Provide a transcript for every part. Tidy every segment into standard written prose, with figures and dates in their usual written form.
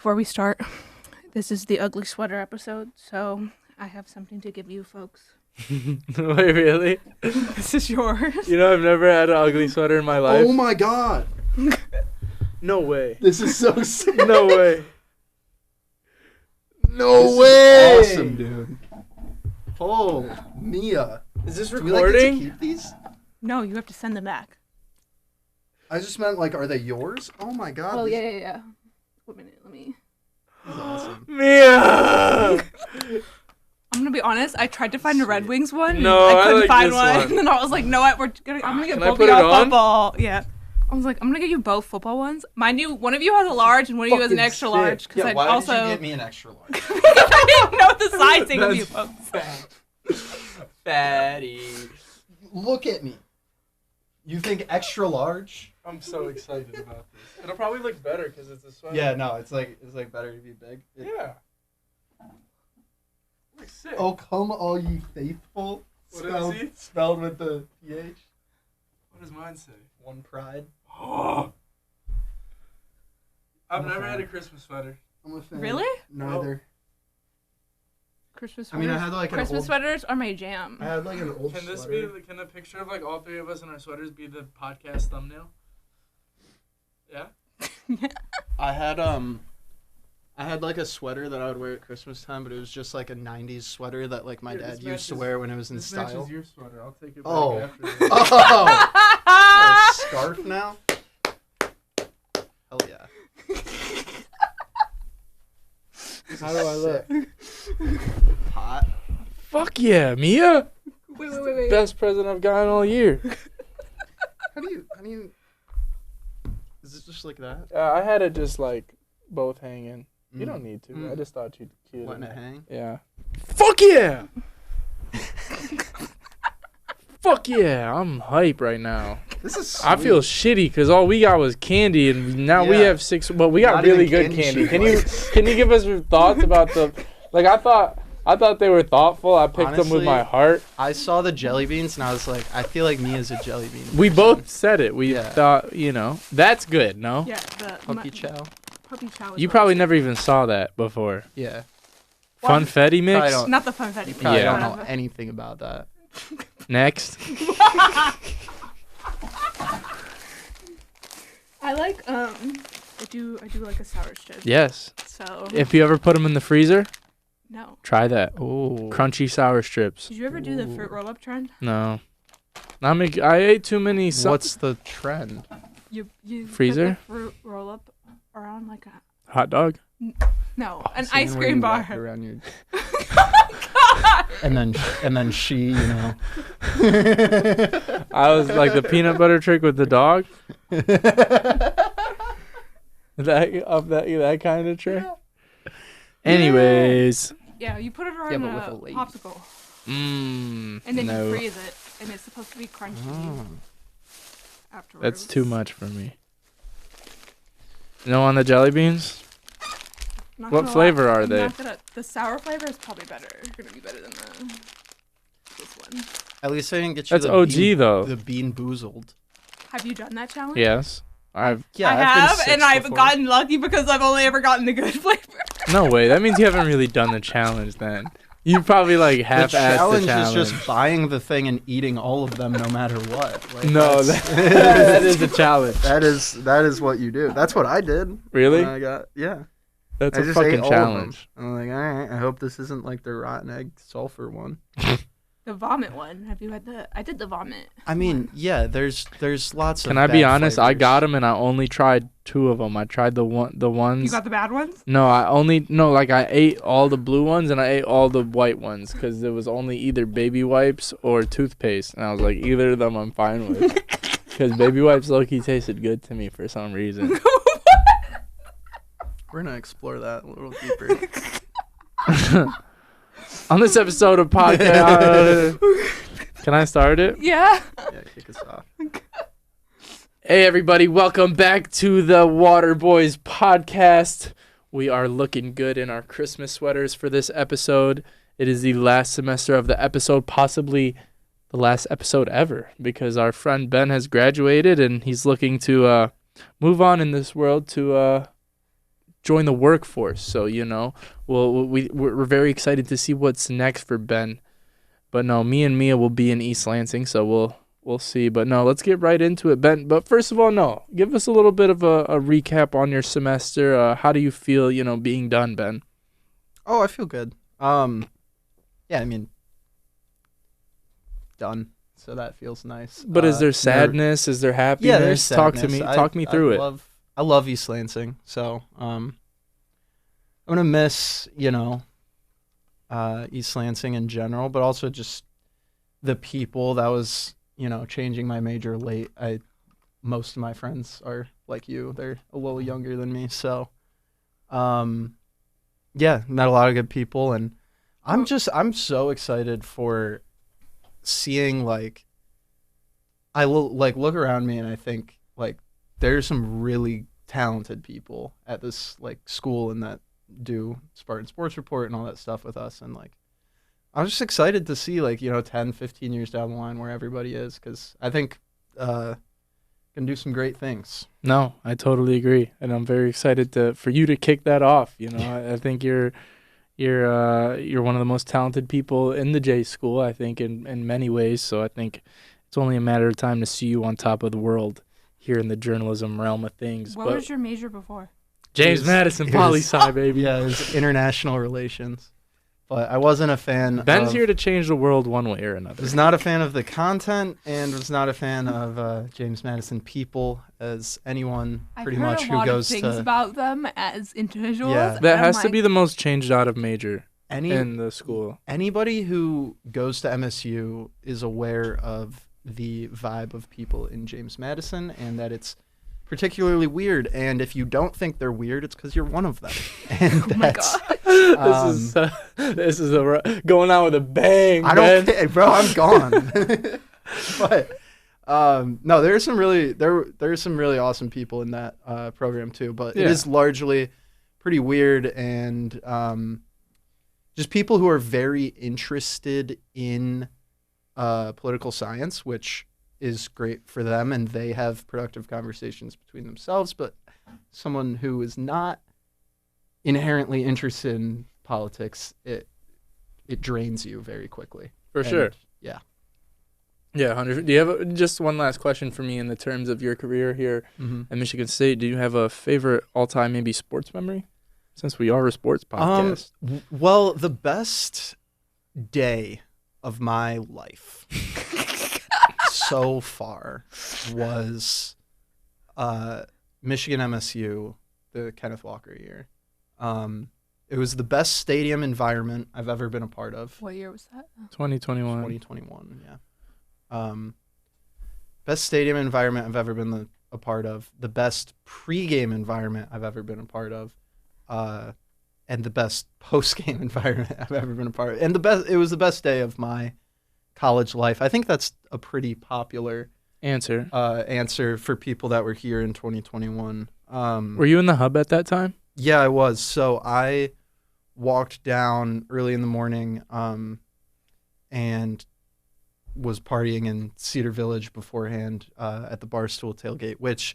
Before we start, this is the ugly sweater episode, so I have something to give you folks. Wait, really? This is yours. You know, I've never had an ugly sweater in my life. Oh my god. No way. This is so sick. No way. No way. Awesome, dude. Oh, Mia. Is this Do we like get to recording? keep these? No, you have to send them back. I just meant, like, are they yours? Oh my god. Oh, these- yeah. Wait a minute, let me... These are awesome. Mia! I'm gonna be honest, I tried to find a Red Wings one. No, I couldn't like find this one. one. And then I was like, no, I'm gonna get Can I both put of it y'all on? football. Yeah. I was like, I'm gonna get you both football ones. Mind you, one of you has a large and one of you has an Fucking extra sick. large. Because Yeah, why also... did you get me an extra large? I didn't know the sizing of you folks. Fatty. Look at me. You think extra large? I'm so excited about this. It'll probably look better because it's a sweater. Yeah, no, it's like better to be big. Yeah. Looks sick. Oh, come all ye faithful. What does he? Spelled with the PH. What does mine say? One pride. Oh. I've I'm a never fan. had a Christmas sweater. I'm a fan. Really? Neither. Christmas I sweaters. mean, I had like an Christmas old. sweaters are my jam. I had like an old Can this sweater. be? Can the picture of like all three of us in our sweaters be the podcast thumbnail? Yeah. I had like a sweater that I would wear at Christmas time, but it was just like a '90s sweater that like my Here, dad this used to matches- wear when it was in This style. matches your sweater. I'll take it back Oh. after this. Oh, a scarf now. Hell yeah. How do I look? Hot. Fuck yeah, Mia! Wait. Best present I've gotten all year. How do you? Is it just like that? I had it just like both hanging. You Mm. don't need to. Mm. I just thought you'd cute. Letting it hang. Yeah. Fuck yeah! Fuck yeah! I'm hype right now. This is. I feel shitty because all we got was candy, and now we Yeah. have 6. But we got Not really even good candy candy. shit. Can you give us your thoughts about the? Like I thought they were thoughtful. I picked them with Honestly, my heart. I saw the jelly beans and I was like, I feel like Mia's a jelly bean. We person. both said it. We Yeah. thought, that's good. No, Yeah, the Puppy chow. puppy chow. you probably never even saw that before. Yeah. Funfetti mix. Probably don't- Not the funfetti. Probably Yeah. don't know anything about that. Next. I like I do like a sour strip. Yes. So If you ever put them in the freezer, no. try that. Oh. Crunchy sour strips. Did you ever do the fruit roll up trend? No. I ate too many. What's the trend? You Freezer? put the fruit roll up around like a hot dog? an Same ice way cream you bar. wrap it around your- and then she, you know. I was like the peanut butter trick with the dog. That kind of trick. Anyways, Yeah, you put it around Yeah, but a with a Lay's. popsicle, and and then no, you freeze it, and it's supposed to be crunchy Oh. afterwards. that's too much for me. No on the jelly beans. Not What gonna flavor lie, are I'm they? not the sour flavor is probably better. It's gonna be better than this one. At least I didn't get you That's the OG bean, though. the bean boozled. Have you done that challenge? Yes, I've. Yeah, I I've been have, six and I've before. gotten lucky because I've only ever gotten the good flavor. No way. That means you haven't really done the challenge then. You probably like The half-assed challenge the challenge. is just buying the thing and eating all of them no matter what. Like, No, that is a challenge. that is what you do. That's what I did. Really? when That's I a just ate fucking all of them. challenge. I'm like, all right. I hope this isn't like the rotten egg sulfur one. The vomit one. Have you had the? I did the vomit. I mean, yeah. There's lots of. Can I be bad honest? I flavors. got them and I only tried 2 of them. I tried the You ones. got the bad ones? No, I ate all the blue ones and I ate all the white ones because there was only either baby wipes or toothpaste, and I was like, either of them I'm fine with. Because baby wipes low-key tasted good to me for some reason. We're gonna explore that a little deeper. On this episode of podcast, can I start it? Yeah. Yeah, kick us off. Hey everybody, welcome back to the Water Boys podcast. We are looking good in our Christmas sweaters for this episode. It is the last semester of the episode, possibly the last episode ever, because our friend Ben has graduated and he's looking to move on in this world to join the workforce. So we're very excited to see what's next for Ben. But no, me and Mia will be in East Lansing, so we'll see. But no, let's get right into it, Ben. But first of all, no, give us a little bit of a recap on your semester. How do you feel, being done, Ben? Oh, I feel good. Yeah, I mean, done. So that feels nice. But is there sadness? Is there happiness? Yeah, there's sadness. Talk me through it. I love East Lansing. So I'm gonna miss East Lansing in general, but also just the people. That was changing my major late. Most of my friends are like you. They're a little younger than me. So yeah, met a lot of good people, and I'm so excited for seeing I will look around me and I think there's some really talented people at this school and that do Spartan Sports Report and all that stuff with us, and I'm just excited to see 10, 15 years down the line where everybody is, because I think can do some great things. No, I totally agree, and I'm very excited for you to kick that off. I think you're one of the most talented people in the J school, I think, in many ways. So I think it's only a matter of time to see you on top of the world here in the journalism realm of things. What was your major before? James Madison, poli-sci, baby. Yeah, it was international relations. But I wasn't a fan. Ben's here to change the world one way or another. Was not a fan of the content, and was not a fan of James Madison people, as anyone pretty much who goes to. I've heard a lot of things about them as individuals. Yeah. That has to be the most changed out of major in the school. Anybody who goes to MSU is aware of the vibe of people in James Madison, and that it's particularly weird. And if you don't think they're weird, it's because you're one of them. And oh my god. This is going out with a bang. I don't care, bro. I'm gone. But no, there's some really awesome people in that program too. But it is largely pretty weird, and just people who are very interested in political science, which is great for them, and they have productive conversations between themselves. But someone who is not inherently interested in politics, it drains you very quickly. Sure. Yeah. Yeah, 100. Do you have just one last question for me in the terms of your career here at Michigan State? Do you have a favorite all-time maybe sports memory? Since we are a sports podcast. Well, the best day of my life so far was Michigan MSU, the Kenneth Walker year. It was the best stadium environment I've ever been a part of. What year was that? 2021. 2021, yeah. Best stadium environment I've ever been a part of. The best pregame environment I've ever been a part of. And the best post-game environment I've ever been a part of. And it was the best day of my college life. I think that's a pretty popular answer for people that were here in 2021. Were you in the hub at that time? Yeah, I was. So I walked down early in the morning and was partying in Cedar Village beforehand at the Barstool tailgate, which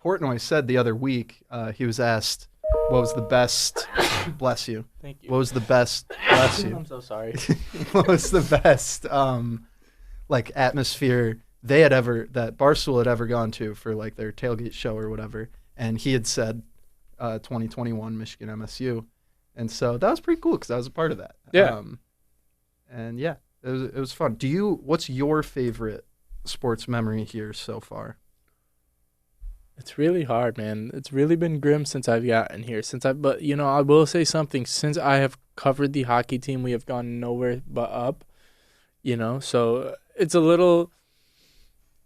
Portnoy said the other week. He was asked, what was the best, bless you. Thank you. What was the best, bless you. I'm so sorry. What was the best atmosphere that Barstool had ever gone to for their tailgate show or whatever. And he had said 2021 Michigan MSU. And so that was pretty cool because I was a part of that. Yeah. And yeah, it was fun. What's your favorite sports memory here so far? It's really hard, man. It's really been grim since I've gotten here. But I will say something. Since I have covered the hockey team, we have gone nowhere but up. So it's a little.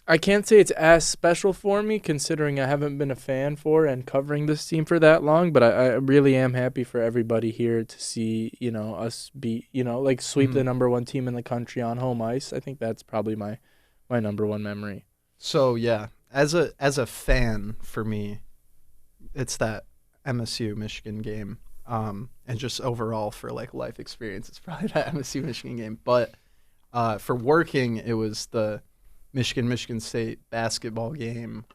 I can't say it's as special for me, considering I haven't been a fan for and covering this team for that long. But I really am happy for everybody here to see us be sweep the number one team in the country on home ice. I think that's probably my number one memory. So yeah. As a fan, for me, it's that MSU Michigan game, and just overall for life experience, it's probably that MSU Michigan game. But for working, it was the Michigan State basketball game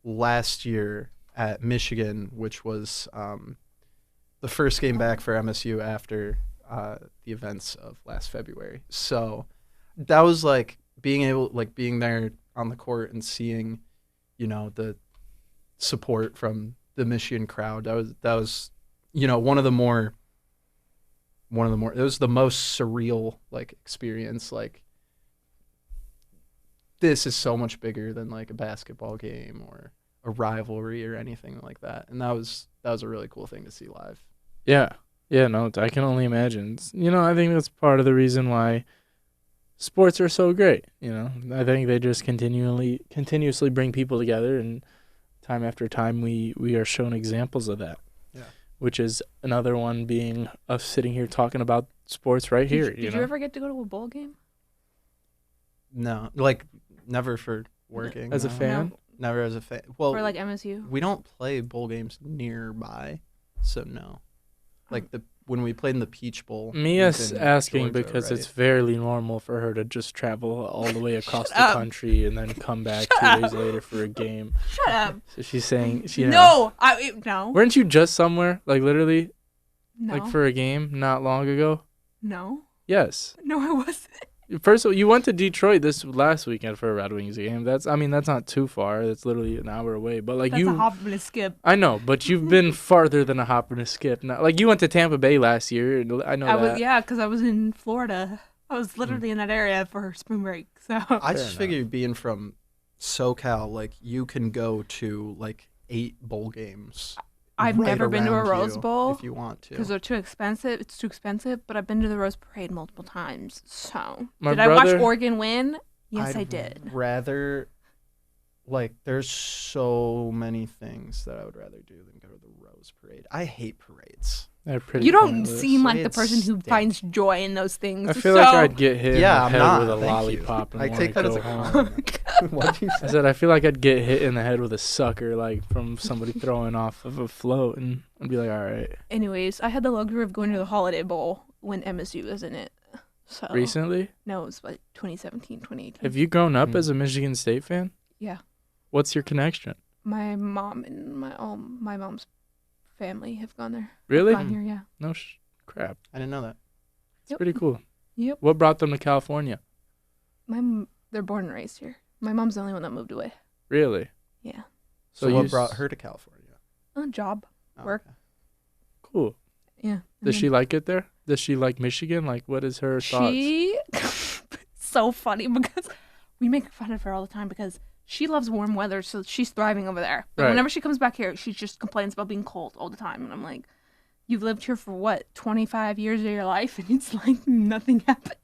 last year at Michigan, which was the first game back for MSU after the events of last February. So that was like being there on the court and seeing, the support from the Michigan crowd. That was one of the more it was the most surreal like experience. Like, this is so much bigger than like a basketball game or a rivalry or anything like that. And that was a really cool thing to see live. Yeah. Yeah, no, I can only imagine. I think that's part of the reason why sports are so great. I think they just continuously bring people together, and time after time we are shown examples of that. Yeah. Which is another one being us sitting here talking about sports right here. Did you ever get to go to a bowl game? No, like never for working. As a fan? No. Never as a fan. Well, For like MSU? we don't play bowl games nearby, so no. Like when we played in the Peach Bowl. Mia's in asking Georgia, because right? it's fairly normal for her to just travel all the way across the up. country and then come back Shut 2 days up. later for a game. Shut up. So she's saying No. No. Weren't you just somewhere, like literally, No. like for a game not long ago? No. Yes. No, I wasn't. First of all, you went to Detroit this last weekend for a Red Wings game. That's not too far. That's literally an hour away. But like That's a hop and a skip. I know, but you've been farther than a hop and a skip. Now, like you went to Tampa Bay last year. I know that. Because I was in Florida. I was literally in that area for spring break. So I just enough. figured being from SoCal, like you can go to like 8 bowl games. I've right never been to a around Rose you Bowl if you want to. because they're too expensive. It's too expensive. But I've been to the Rose Parade multiple times. So My did I watch brother- Oregon win? Yes, I I'd did. rather, like, there's so many things that I would rather do than go to the Rose Parade. I hate parades. They're pretty You don't pointless. seem like the Parades person who stink. finds joy in those things. I feel so, like I'd get hit Yeah, in I'm the head not. with a Thank you. lollipop and I want take to that as go a home. compliment. What'd you I say? said I feel like I'd get hit in the head with a sucker, like from somebody throwing off of a float, and I'd be like, all right. Anyways, I had the luxury of going to the Holiday Bowl when MSU was in it. So Recently, No, it was like 2017, 2018. have you grown up as a Michigan State fan? Yeah. What's your connection? My mom and my mom's family have gone there. Really? Gone here, yeah. No crap. I didn't know that. It's Yep. pretty cool. Yep. What brought them to California? They're born and raised here. My mom's the only one that moved away. Really? Yeah. So you what s- brought her to California? A job. Oh, Work. okay. Cool. Yeah. Does she like it there? Does she like Michigan? Like, what is her thoughts? She so funny because we make fun of her all the time because she loves warm weather, so she's thriving over there. But Right. whenever she comes back here, she just complains about being cold all the time. And I'm like, you've lived here for what, 25 years of your life, and it's like nothing happened.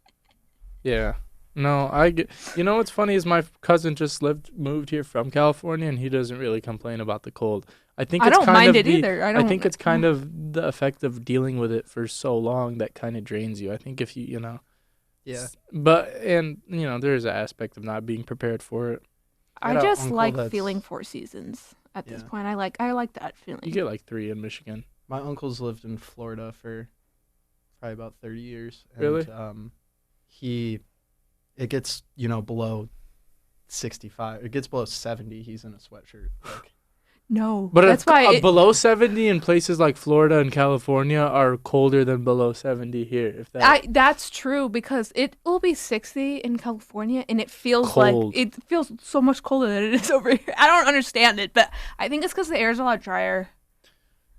Yeah. No, I get. You know what's funny is my cousin just moved here from California, and he doesn't really complain about the cold. I think I it's don't kind mind of it the- either. I think it's kind of the effect of dealing with it for so long that kind of drains you. I think if you know. Yeah. But there is an aspect of not being prepared for it. I got a just uncle like that's- feeling 4 seasons at this Yeah. point. I like that feeling. You get like 3 in Michigan. My uncle's lived in Florida for probably about 30 years. And, Really? It gets, below 65. It gets below 70. He's in a sweatshirt. Like, No, But that's why it, below 70 in places like Florida and California are colder than below 70 here. If that that's true because it will be 60 in California and it feels Cold. like it feels so much colder than it is over here. I don't understand it, but I think it's because the air's a lot drier.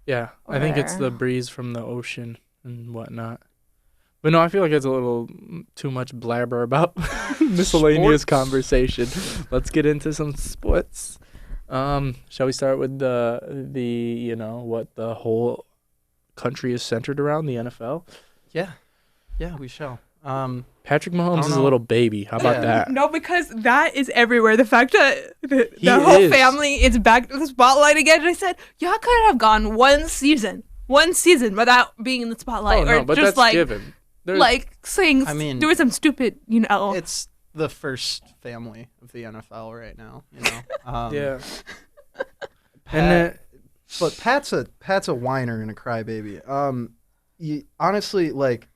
Yeah, I think it's the Where? breeze from the ocean and whatnot. But no, I feel like it's a little too much blabber about miscellaneous Sports. conversation. Let's get into some sports. Shall we start with the what the whole country is centered around, the NFL? yeah, we shall. Patrick Mahomes is a know. little baby. How about Yeah. that? No, because that is everywhere. The fact that He the whole is. family is back to the spotlight again. And I said, y'all could have gone one season without being in the spotlight, Oh no, or but just that's given. There's- like saying, I mean, doing some stupid, It's the first family of the NFL right now. yeah. Pat, And then, but Pat's a whiner and a crybaby. Honestly, like,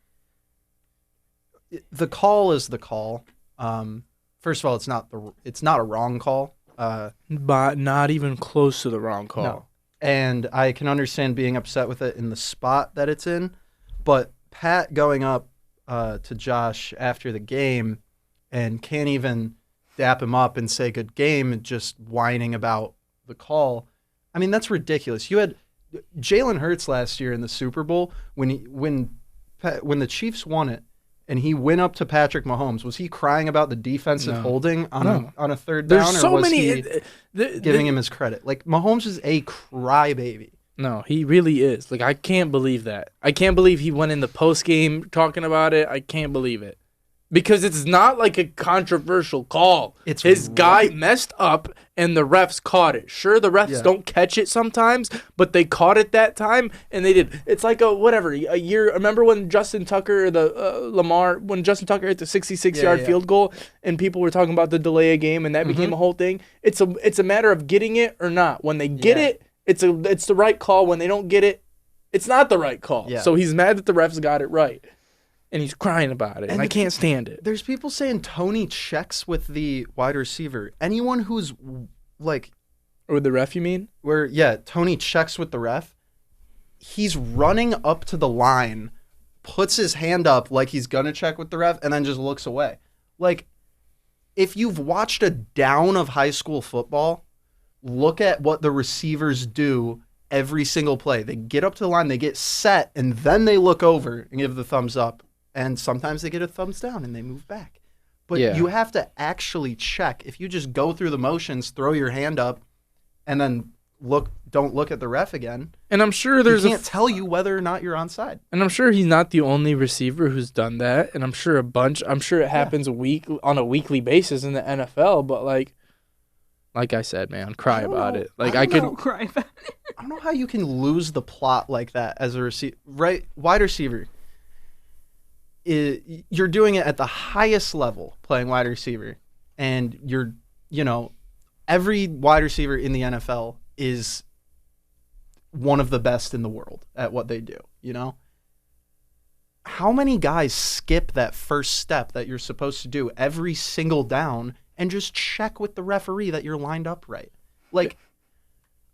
the call is the call. First of all, it's not a wrong call. But not even close to the wrong call. No. And I can understand being upset with it in the spot that it's in, but Pat going up to Josh after the game and can't even dap him up and say good game and just whining about the call. I mean, that's ridiculous. You had Jalen Hurts last year in the Super Bowl when the Chiefs won it and he went up to Patrick Mahomes. Was he crying about the defensive holding on a third down? There's so or was many he giving him his credit? Like, Mahomes is a crybaby. No, he really is. Like, I can't believe that. I can't believe he went in the post game talking about it. I can't believe it. Because it's not like a controversial call. It's his guy messed up and the refs caught it. Sure, the refs don't catch it sometimes, but they caught it that time and they did. It's like a year. Remember when Justin Tucker, when Justin Tucker hit the 66-yard field goal and people were talking about the delay of game and that became a whole thing? It's a matter of getting it or not. When they get it, it's the right call. When they don't get it, it's not the right call. Yeah. So he's mad that the refs got it right. And he's crying about it, and I can't stand it. There's people saying Tony checks with the wide receiver. Anyone who's like... Or the ref, you mean? Tony checks with the ref. He's running up to the line, puts his hand up like he's going to check with the ref, and then just looks away. Like, if you've watched a down of high school football, look at what the receivers do every single play. They get up to the line, they get set, and then they look over and give the thumbs up. And sometimes they get a thumbs down and they move back. But you have to actually check. If you just go through the motions, throw your hand up, and then don't look at the ref again. And I'm sure he can't tell you whether or not you're onside. And I'm sure he's not the only receiver who's done that. And I'm sure it happens on a weekly basis in the NFL. But like I said, man, cry about it. Like I could cry about it. I don't know how you can lose the plot like that as a receiver. Right, wide receiver. You're doing it at the highest level, playing wide receiver, and every wide receiver in the NFL is one of the best in the world at what they do. How many guys skip that first step that you're supposed to do every single down and just check with the referee that you're lined up right? Like,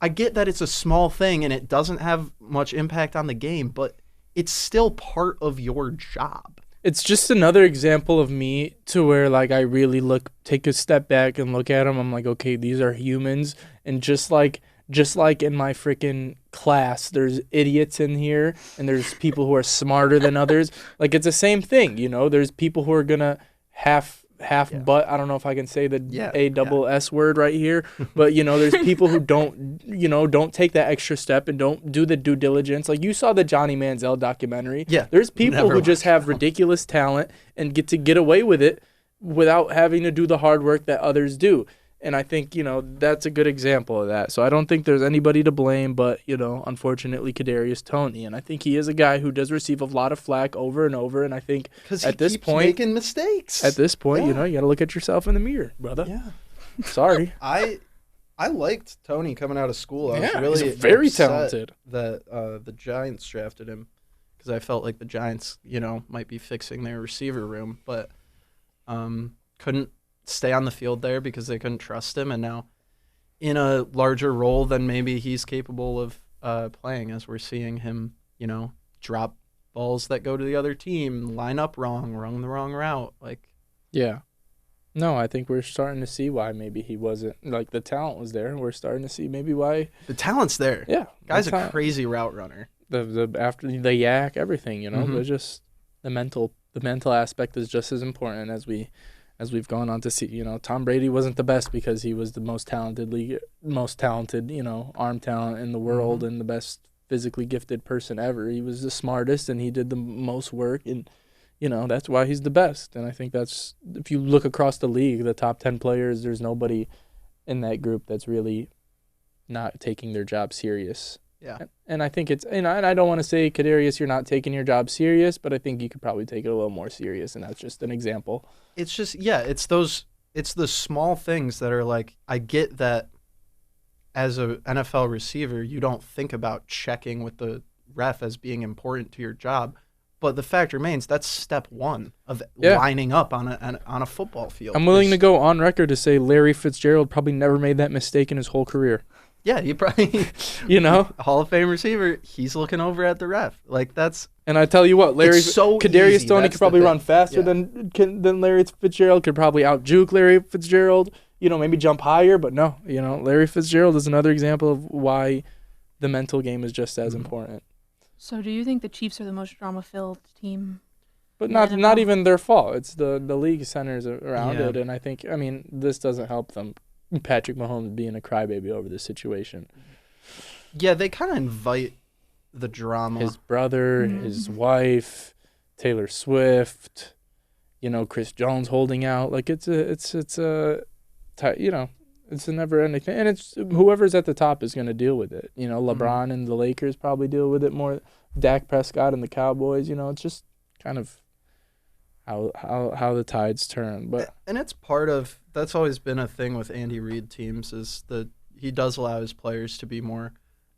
I get that it's a small thing and it doesn't have much impact on the game, but it's still part of your job. It's just another example of me to where, like, I really take a step back and look at them. I'm like, okay, these are humans. And just like in my freaking class, there's idiots in here and there's people who are smarter than others. Like, it's the same thing, there's people who are going to butt. I don't know if I can say the S word right here, but there's people who don't take that extra step and don't do the due diligence. Like, you saw the Johnny Manziel documentary. Yeah. There's people who just have ridiculous talent and get away with it without having to do the hard work that others do. And I think, that's a good example of that. So I don't think there's anybody to blame but, unfortunately, Kadarius Toney. And I think he is a guy who does receive a lot of flack over and over. And I think at this point, making mistakes. At this point, you got to look at yourself in the mirror, brother. Yeah. Sorry. I liked Toney coming out of school. I was really he's very talented. That the Giants drafted him because I felt like the Giants, might be fixing their receiver room, but couldn't stay on the field there because they couldn't trust him, and now in a larger role than maybe he's capable of playing, as we're seeing him, drop balls that go to the other team, line up wrong, run the wrong route. No, I think we're starting to see why maybe he wasn't, like, the talent was there. We're starting to see maybe why. The talent's there. Yeah. Guy's a crazy route runner. The after the yak, everything, but just the mental aspect is just as important as we've gone on to see. Tom Brady wasn't the best because he was the most talented, arm talent in the world and the best physically gifted person ever. He was the smartest and he did the most work, and that's why he's the best. And I think that's, if you look across the league, the top 10 players, there's nobody in that group that's really not taking their job serious. Yeah. And I think it's, and I don't want to say, Kadarius, you're not taking your job serious, but I think you could probably take it a little more serious, and that's just an example. It's just, it's the small things that are like, I get that as a NFL receiver, you don't think about checking with the ref as being important to your job, But the fact remains, that's step one of lining up on a football field. I'm willing to go on record to say Larry Fitzgerald probably never made that mistake in his whole career. Yeah, he probably, Hall of Fame receiver. He's looking over at the ref. Like that's. And I tell you what, Kadarius Toney could probably run faster than Larry Fitzgerald. Could probably out-juke Larry Fitzgerald. Maybe jump higher, but no. Larry Fitzgerald is another example of why the mental game is just as important. So do you think the Chiefs are the most drama-filled team? But not even their fault. It's the league centers around it, and I think, this doesn't help them. Patrick Mahomes being a crybaby over this situation. Yeah, they kind of invite the drama. His brother, his wife, Taylor Swift, Chris Jones holding out. Like it's a never-ending thing, and it's whoever's at the top is going to deal with it. LeBron and the Lakers probably deal with it more. Dak Prescott and the Cowboys. It's just kind of how the tides turn. But and it's that's always been a thing with Andy Reid teams is that he does allow his players to be more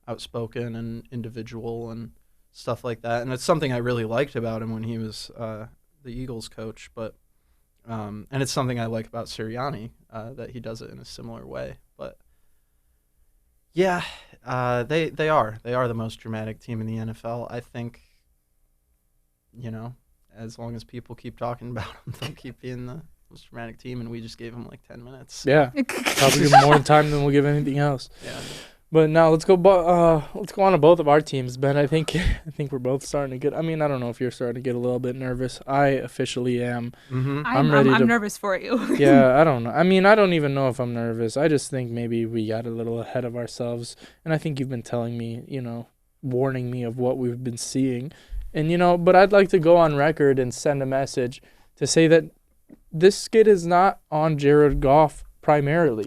outspoken and individual and stuff like that. And it's something I really liked about him when he was the Eagles coach. But and it's something I like about Sirianni that he does it in a similar way. But yeah, they are the most dramatic team in the NFL. I think, as long as people keep talking about them, they'll keep being the most dramatic team, and we just gave them like 10 minutes. Yeah, probably give more time than we'll give anything else. Yeah. But now let's go on to both of our teams, Ben. I think we're both starting to get. I don't know if you're starting to get a little bit nervous. I officially am. Mm-hmm. I'm nervous for you. Yeah, I don't know. I don't even know if I'm nervous. I just think maybe we got a little ahead of ourselves, and I think you've been telling me, warning me of what we've been seeing, and But I'd like to go on record and send a message to say that this skid is not on Jared Goff primarily.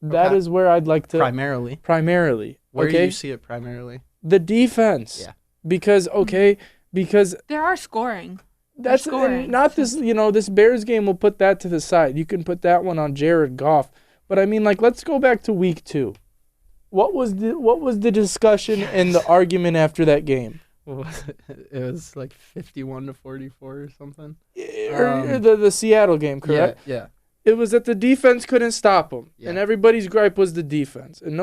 That is where I'd like to... Primarily. Where do you see it primarily? The defense. Yeah. Because there are scoring. That's scoring. Not this, this Bears game will put that to the side. You can put that one on Jared Goff. But let's go back to week 2. What was the discussion and the argument after that game? It was like 51-44 or something. Or the Seattle game, correct? Yeah. It was that the defense couldn't stop them, and everybody's gripe was the defense. And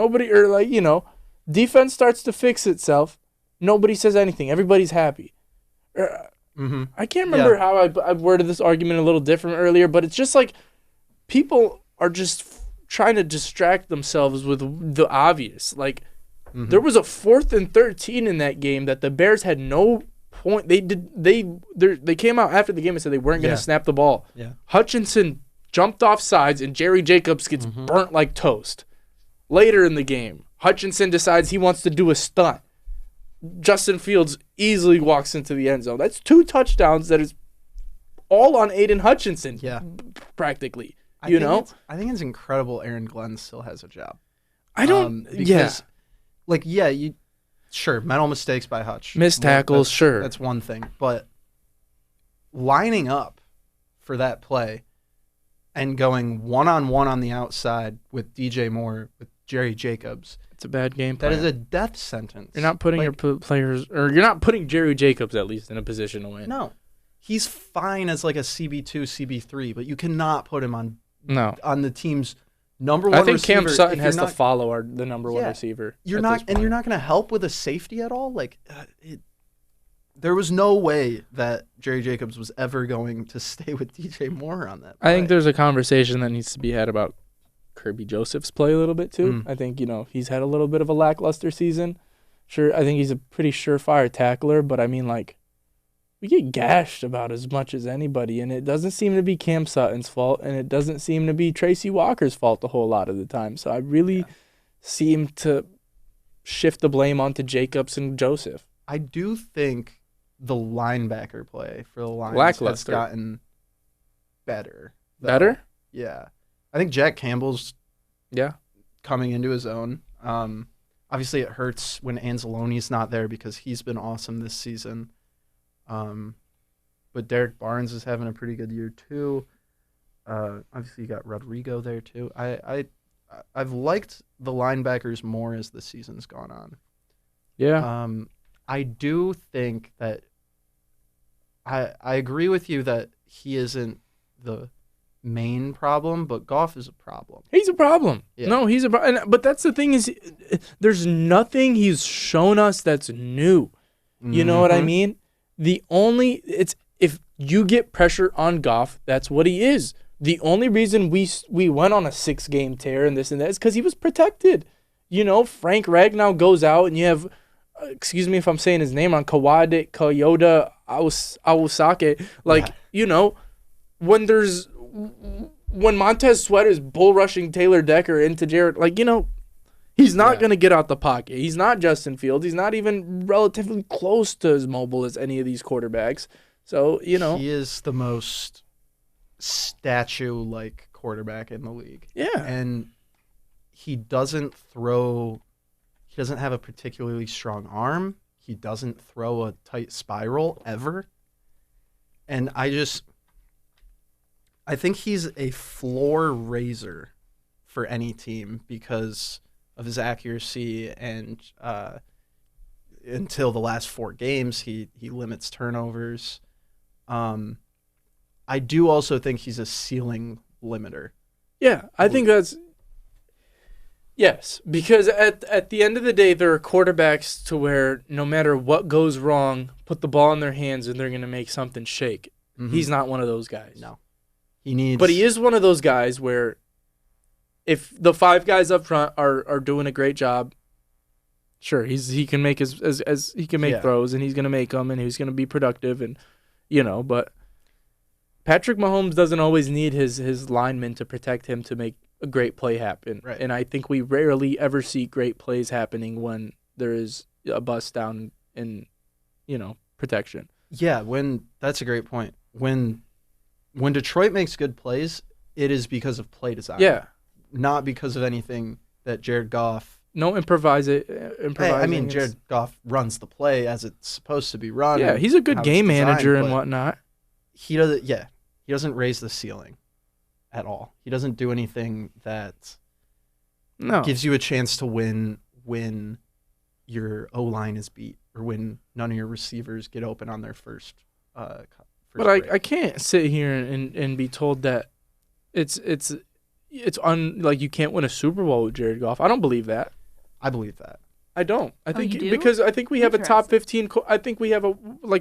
defense starts to fix itself. Nobody says anything. Everybody's happy. I can't remember how I worded this argument a little different earlier, but it's just like people are just trying to distract themselves with the obvious. There was a 4th and 13 in that game that the Bears had no point. They came out after the game and said they weren't going to snap the ball. Yeah. Hutchinson jumped off sides, and Jerry Jacobs gets burnt like toast. Later in the game, Hutchinson decides he wants to do a stunt. Justin Fields easily walks into the end zone. That's 2 touchdowns that is all on Aiden Hutchinson, practically. I think it's incredible Aaron Glenn still has a job. I don't... Sure, mental mistakes by Hutch. Missed tackles, sure. That's one thing. But lining up for that play and going one-on-one on the outside with DJ Moore, with Jerry Jacobs. It's a bad game plan. That is a death sentence. You're not putting your players, or you're not putting Jerry Jacobs at least in a position to win. No. He's fine as like a CB2, CB3, but you cannot put him on the team's number one receiver. I think Cam Sutton has to follow the number one receiver. You're not going to help with a safety at all? There was no way that Jerry Jacobs was ever going to stay with DJ Moore on that play. I think there's a conversation that needs to be had about Kirby Joseph's play a little bit too. I think, he's had a little bit of a lackluster season. Sure, I think he's a pretty surefire tackler, but we get gashed about as much as anybody, and it doesn't seem to be Cam Sutton's fault, and it doesn't seem to be Tracy Walker's fault a whole lot of the time. So I really seem to shift the blame onto Jacobs and Joseph. I do think the linebacker play for the Lions has gotten better. Better? Yeah. I think Jack Campbell's coming into his own. Obviously, it hurts when Anzalone's not there because he's been awesome this season. But Derek Barnes is having a pretty good year too. Obviously, you got Rodrigo there too. I've liked the linebackers more as the season's gone on. Yeah. I do think that I agree with you that he isn't the main problem, but Goff is a problem. He's a problem. Yeah. No, he's a problem. But that's the thing is, there's nothing he's shown us that's new. You know what I mean? If you get pressure on Goff, that's what he is. The only reason we went on a 6-game tear and this and that is because he was protected. You know, Frank Ragnow goes out and you have, excuse me if I'm saying his name wrong, Kyoda Awosake. Like, you know, when Montez Sweat is bull rushing Taylor Decker into Jared, like, you know, he's not going to get out the pocket. He's not Justin Fields. He's not even relatively close to as mobile as any of these quarterbacks. So, you know. He is the most statue-like quarterback in the league. Yeah. And he doesn't have a particularly strong arm. He doesn't throw a tight spiral ever. And I think he's a floor raiser for any team because of his accuracy, and until the last 4 games, he limits turnovers. I do also think he's a ceiling limiter. Yeah, I think that's... Yes, because at the end of the day, there are quarterbacks to where no matter what goes wrong, put the ball in their hands and they're going to make something shake. Mm-hmm. He's not one of those guys. No. But he is one of those guys where if the 5 guys up front are doing a great job, sure, he can make he can make throws and he's going to make them and he's going to be productive, and you know, but Patrick Mahomes doesn't always need his linemen to protect him to make a great play happen. Right. And I think we rarely ever see great plays happening when there is a bust down in, you know, protection. Yeah, that's a great point. When Detroit makes good plays, it is because of play design. Yeah. Not because of anything that Jared Goff... No improvising. I mean, Jared Goff runs the play as it's supposed to be run. Yeah, he's a good game manager and whatnot. He doesn't raise the ceiling at all. He doesn't do anything that gives you a chance to win when your O-line is beat or when none of your receivers get open on their first But I can't sit here and be told that it's like you can't win a Super Bowl with Jared Goff. I don't believe that. I believe that. I don't. I think you do? because I think we have a top 15. I think we have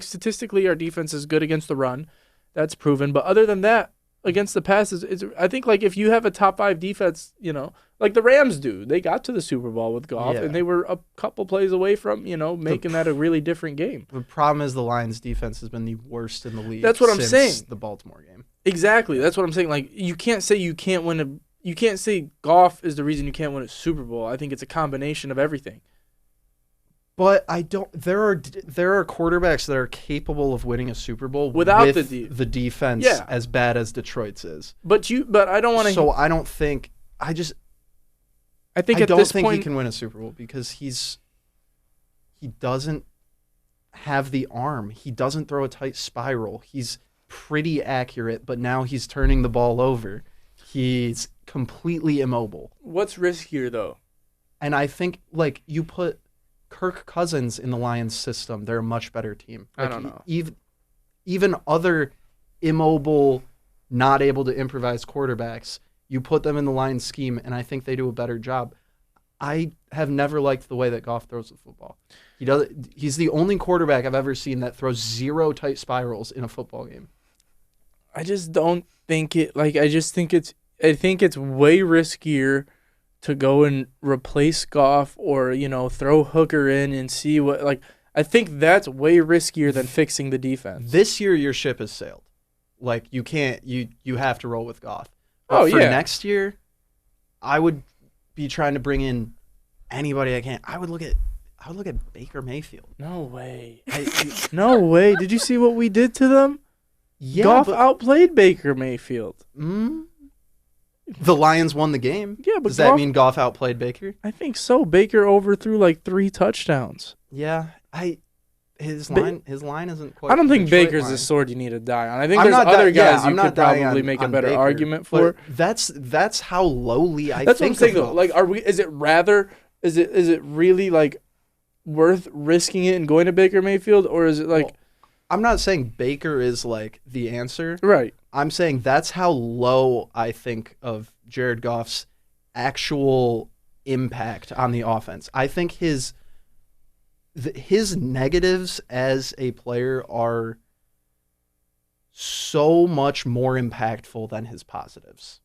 statistically our defense is good against the run. That's proven. But other than that, against the pass, I think like if you have a top 5 defense, you know, like the Rams do, they got to the Super Bowl with Goff and they were a couple plays away from, you know, making that a really different game. The problem is the Lions defense has been the worst in the league. That's what I'm saying. The Baltimore game. Exactly. That's what I'm saying. Like you can't say you can't win you can't say Goff is the reason you can't win a Super Bowl. I think it's a combination of everything. But I don't. There are quarterbacks that are capable of winning a Super Bowl without with the defense as bad as Detroit's is. But I don't want to. So I don't think. I don't think he can win a Super Bowl because he doesn't have the arm. He doesn't throw a tight spiral. He's pretty accurate, but now he's turning the ball over. He's completely immobile. What's riskier though? And I think like you put Kirk Cousins in the Lions system, they're a much better team. Like, I don't know. Even other immobile, not able to improvise quarterbacks, you put them in the Lions scheme, and I think they do a better job. I have never liked the way that Goff throws the football. He's the only quarterback I've ever seen that throws 0 tight spirals in a football game. I just don't think it. Like I think it's way riskier to go and replace Goff or, you know, throw Hooker in and see what, like, I think that's way riskier than fixing the defense. This year, your ship has sailed. Like, you can't, you have to roll with Goff. But for next year, I would be trying to bring in anybody I can. I would look at Baker Mayfield. No way. No way. Did you see what we did to them? Yeah, Goff outplayed Baker Mayfield. The Lions won the game. Yeah, but does that mean Goff outplayed Baker? I think so. Baker overthrew like 3 touchdowns. Yeah, his line isn't quite. I don't think Detroit Baker's line. the sword you need to die on. I think there's other guys you could probably make a better Baker, argument for. That's how lowly I. That's think what I'm saying though. Like, is it really like worth risking it and going to Baker Mayfield, or is it like? I'm not saying Baker is like the answer. Right. I'm saying that's how low I think of Jared Goff's actual impact on the offense. I think his negatives as a player are so much more impactful than his positives.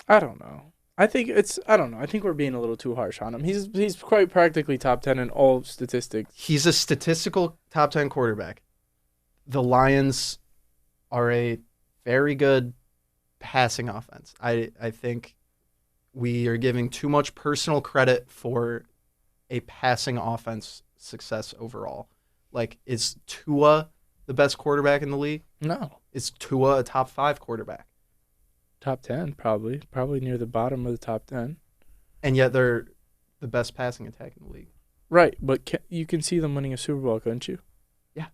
I don't know. I don't know. I think we're being a little too harsh on him. He's quite practically top 10 in all statistics. He's a statistical top 10 quarterback. The Lions are a very good passing offense. I think we are giving too much personal credit for a passing offense success overall. Like, is Tua the best quarterback in the league? No. Is Tua a top 5 quarterback? Top 10, probably. Probably near the bottom of the top 10. And yet they're the best passing attack in the league. Right, but you can see them winning a Super Bowl, couldn't you? Yeah.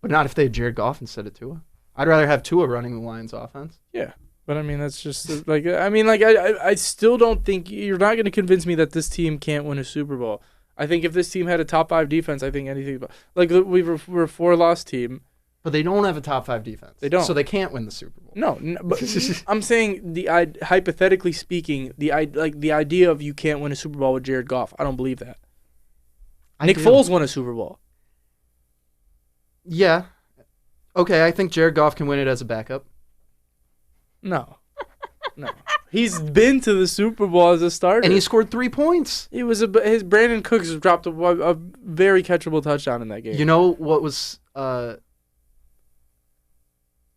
But not if they had Jared Goff instead of Tua. I'd rather have Tua running the Lions offense. Yeah. But, I mean, that's just, like, I still don't think, you're not going to convince me that this team can't win a Super Bowl. I think if this team had a top 5 defense, I think anything, like, we're a 4-loss team. But they don't have a top 5 defense. They don't. So they can't win the Super Bowl. No, but I'm saying hypothetically speaking, the idea of you can't win a Super Bowl with Jared Goff, I don't believe that. Nick Foles won a Super Bowl. Yeah. Okay, I think Jared Goff can win it as a backup. No. He's been to the Super Bowl as a starter. And he scored 3 points. His Brandon Cooks dropped a very catchable touchdown in that game. You know what was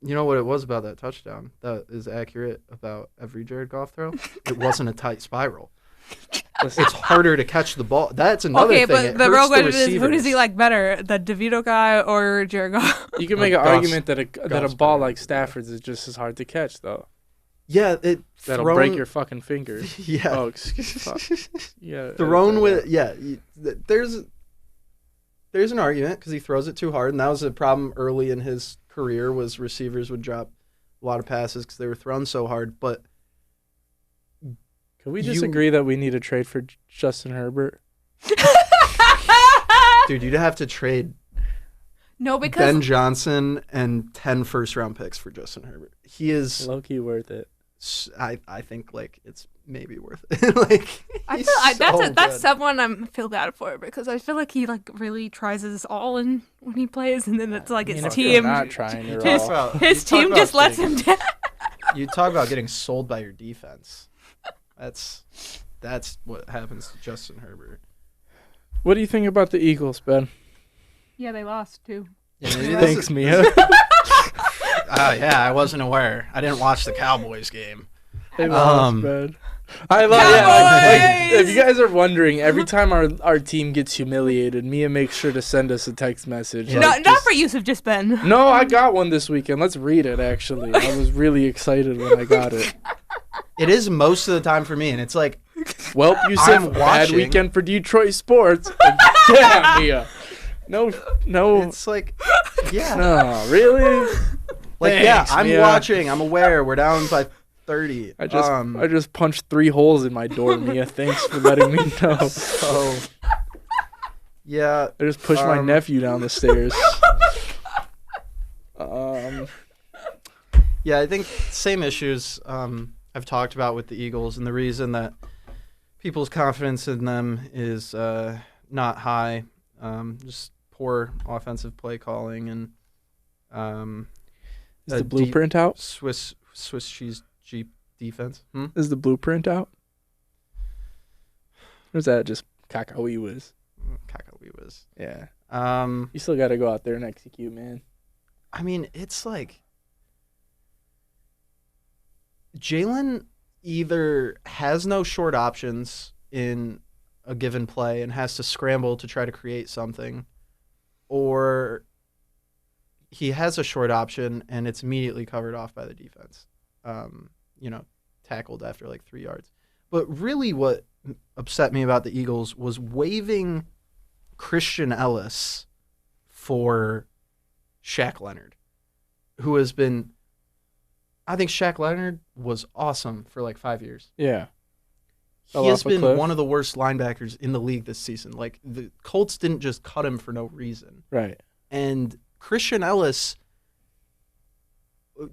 you know what it was about that touchdown that is accurate about every Jared Goff throw? It wasn't a tight spiral. It's harder to catch the ball. That's another thing. Okay, but the real question is, who does he like better, the DeVito guy or Jared Goff? You can make an argument that a ball like Stafford's is just as hard to catch, though. Yeah, that'll break your fucking fingers. Yeah. Oh, excuse me. Yeah. Thrown with there's an argument because he throws it too hard, and that was a problem early in his career. Was receivers would drop a lot of passes because they were thrown so hard. But can we disagree that we need a trade for Justin Herbert? Dude, you'd have to trade because Ben Johnson and 10 first-round picks for Justin Herbert. He is low-key worth it. I think like it's maybe worth it. Like that's someone I feel bad for because I feel like he like really tries his all in when he plays, and then it's like his team not trying at all. His team just lets him down. You talk about getting sold by your defense. That's what happens to Justin Herbert. What do you think about the Eagles, Ben? Yeah, they lost too. Yeah, thanks, Mia. Yeah, I wasn't aware. I didn't watch the Cowboys game. They lost, man. I love like, if you guys are wondering, every time our team gets humiliated, Mia makes sure to send us a text message. Yeah. Not for Yusuf, just Ben. No, I got one this weekend. Let's read it, actually. I was really excited when I got it. It is most of the time for me, and it's like, well, you said bad weekend for Detroit sports. Like, yeah, Mia. No. It's like, yeah. No, really? Like, thanks, yeah, I'm Mia. watching. I'm aware. We're down by 30. I just punched 3 holes in my door, Mia. Thanks for letting me know. So, yeah. I just pushed my nephew down the stairs. Yeah, I think same issues I've talked about with the Eagles, and the reason that people's confidence in them is not high. Just poor offensive play calling and is the blueprint out? Swiss cheese Jeep defense. Is the blueprint out? Or is that just caca-wee whiz? Caca-wee whiz. Yeah. You still got to go out there and execute, man. I mean, it's like Jalen either has no short options in a given play and has to scramble to try to create something, or he has a short option and it's immediately covered off by the defense. Tackled after like 3 yards. But really what upset me about the Eagles was waiving Christian Ellis for Shaq Leonard, who has been, I think Shaq Leonard was awesome for like 5 years. Yeah. He has been one of the worst linebackers in the league this season. Like, the Colts didn't just cut him for no reason. Right. And Christian Ellis,